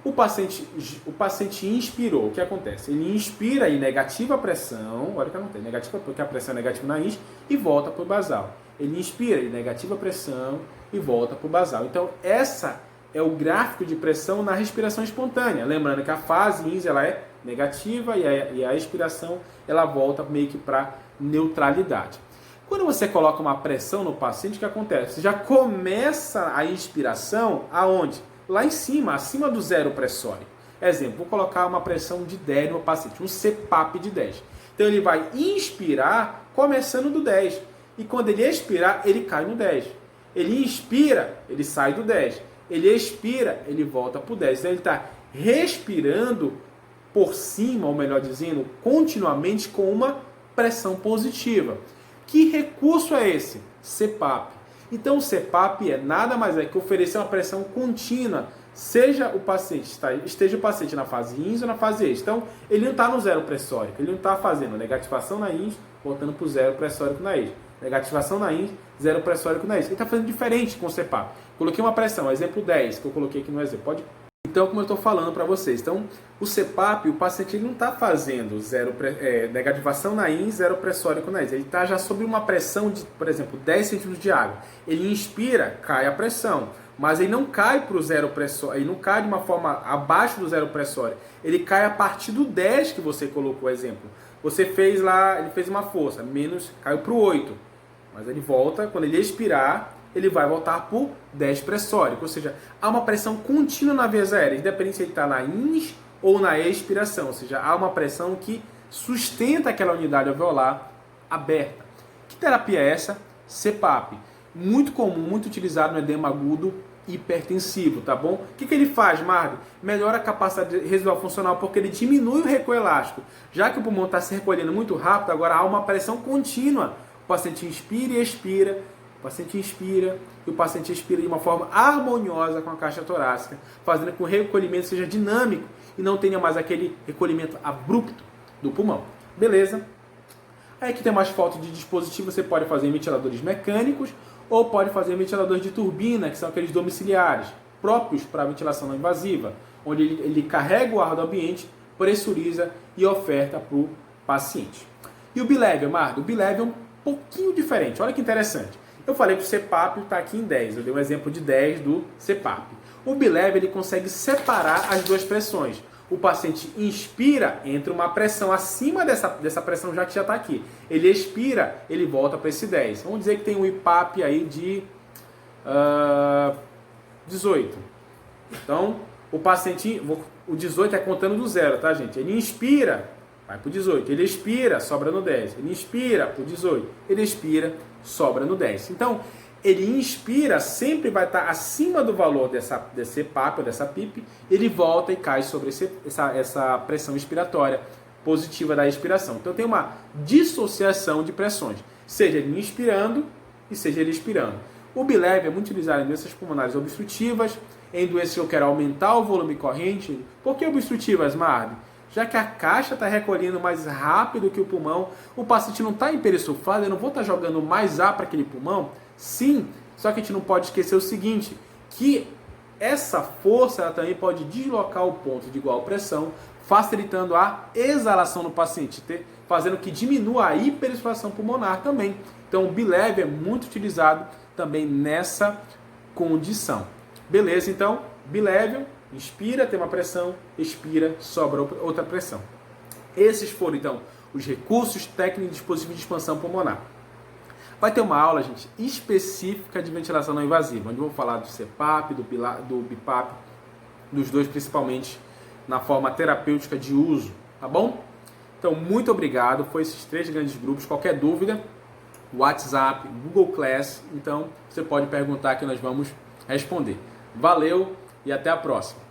A: O paciente inspirou, o que acontece? Ele inspira e negativa a pressão, olha o que acontece, negativa porque a pressão é negativa na ins e volta para o basal. Ele inspira e negativa a pressão e volta para o basal. Então, essa é o gráfico de pressão na respiração espontânea. Lembrando que a fase ins ela é negativa e a expiração ela volta meio que para neutralidade. Quando você coloca uma pressão no paciente, o que acontece? Você já começa a inspiração aonde? Lá em cima, acima do zero pressórico. Exemplo, vou colocar uma pressão de 10 no paciente, um CPAP de 10. Então ele vai inspirar começando do 10. E quando ele expirar, ele cai no 10. Ele inspira, ele sai do 10. Ele expira, ele volta para o 10. Então ele está respirando por cima, ou melhor dizendo, continuamente com uma pressão positiva. Que recurso é esse? CPAP. Então o CPAP é nada mais que oferecer uma pressão contínua, esteja o paciente na fase ins ou na fase ex. Então ele não está no zero pressórico, ele não está fazendo negativação na ins, voltando para o zero pressórico na ex. Negativação na ins, zero pressórico na ex. Ele está fazendo diferente com o CPAP. Coloquei uma pressão, exemplo 10, que eu coloquei aqui no exemplo. Então, como eu estou falando para vocês, então, o CPAP, o paciente ele não está fazendo negativação na ins, zero pressórico na ex. Ele está já sob uma pressão de, por exemplo, 10 centímetros de água. Ele inspira, cai a pressão, mas ele não cai para o zero pressórico, ele não cai de uma forma abaixo do zero pressórico. Ele cai a partir do 10 que você colocou, exemplo. Você fez lá, ele fez uma força, caiu para o 8. Mas ele volta, quando ele expirar, ele vai voltar para o 10 pressórico. Ou seja, há uma pressão contínua na via aérea, independente se ele está na ins ou na expiração. Ou seja, há uma pressão que sustenta aquela unidade alveolar aberta. Que terapia é essa? CPAP. Muito comum, muito utilizado no edema agudo hipertensivo, tá bom? O que ele faz, Margo? Melhora a capacidade residual funcional porque ele diminui o recuo elástico. Já que o pulmão está se recolhendo muito rápido, agora há uma pressão contínua. O paciente inspira e expira. O paciente inspira e o paciente expira de uma forma harmoniosa com a caixa torácica, fazendo com que o recolhimento seja dinâmico e não tenha mais aquele recolhimento abrupto do pulmão. Beleza? Aí aqui tem mais fotos de dispositivo, você pode fazer em ventiladores mecânicos ou pode fazer em ventiladores de turbina, que são aqueles domiciliares, próprios para ventilação não invasiva, onde ele carrega o ar do ambiente, pressuriza e oferta para o paciente. E o Bilevio, Marco? O Bilevio é um pouquinho diferente, olha que interessante. Eu falei que o CPAP está aqui em 10, eu dei um exemplo de 10 do CPAP. O Bilevio ele consegue separar as duas pressões. O paciente inspira, entra uma pressão acima dessa pressão já que já está aqui. Ele expira, ele volta para esse 10. Vamos dizer que tem um IPAP aí de 18. Então, o paciente, o 18 é contando do zero, tá, gente? Ele inspira, vai para o 18. Ele expira, sobra no 10. Ele inspira para o 18. Ele expira, sobra no 10. Então, ele inspira, sempre vai estar acima do valor desse PAP ou dessa PIP, ele volta e cai sobre essa pressão inspiratória positiva da expiração. Então, tem uma dissociação de pressões, seja ele inspirando e seja ele expirando. O Bilevio é muito utilizado em doenças pulmonares obstrutivas, em doenças que eu quero aumentar o volume corrente. Por que obstrutivas, Marli? Já que a caixa está recolhendo mais rápido que o pulmão, o paciente não está hiperessufado, eu não vou estar jogando mais ar para aquele pulmão? Sim, só que a gente não pode esquecer o seguinte, que essa força ela também pode deslocar o ponto de igual pressão, facilitando a exalação no paciente, fazendo que diminua a hiperinsuflação pulmonar também. Então o Bilevio é muito utilizado também nessa condição. Beleza, então, Bilevio, inspira, tem uma pressão, expira, sobra outra pressão. Esses foram, então, os recursos técnicos e dispositivos de expansão pulmonar. Vai ter uma aula, gente, específica de ventilação não invasiva, onde eu vou falar do CPAP, do BIPAP, dos dois principalmente, na forma terapêutica de uso, tá bom? Então, muito obrigado, foi esses 3 grandes grupos. Qualquer dúvida, WhatsApp, Google Class, então você pode perguntar que nós vamos responder. Valeu e até a próxima!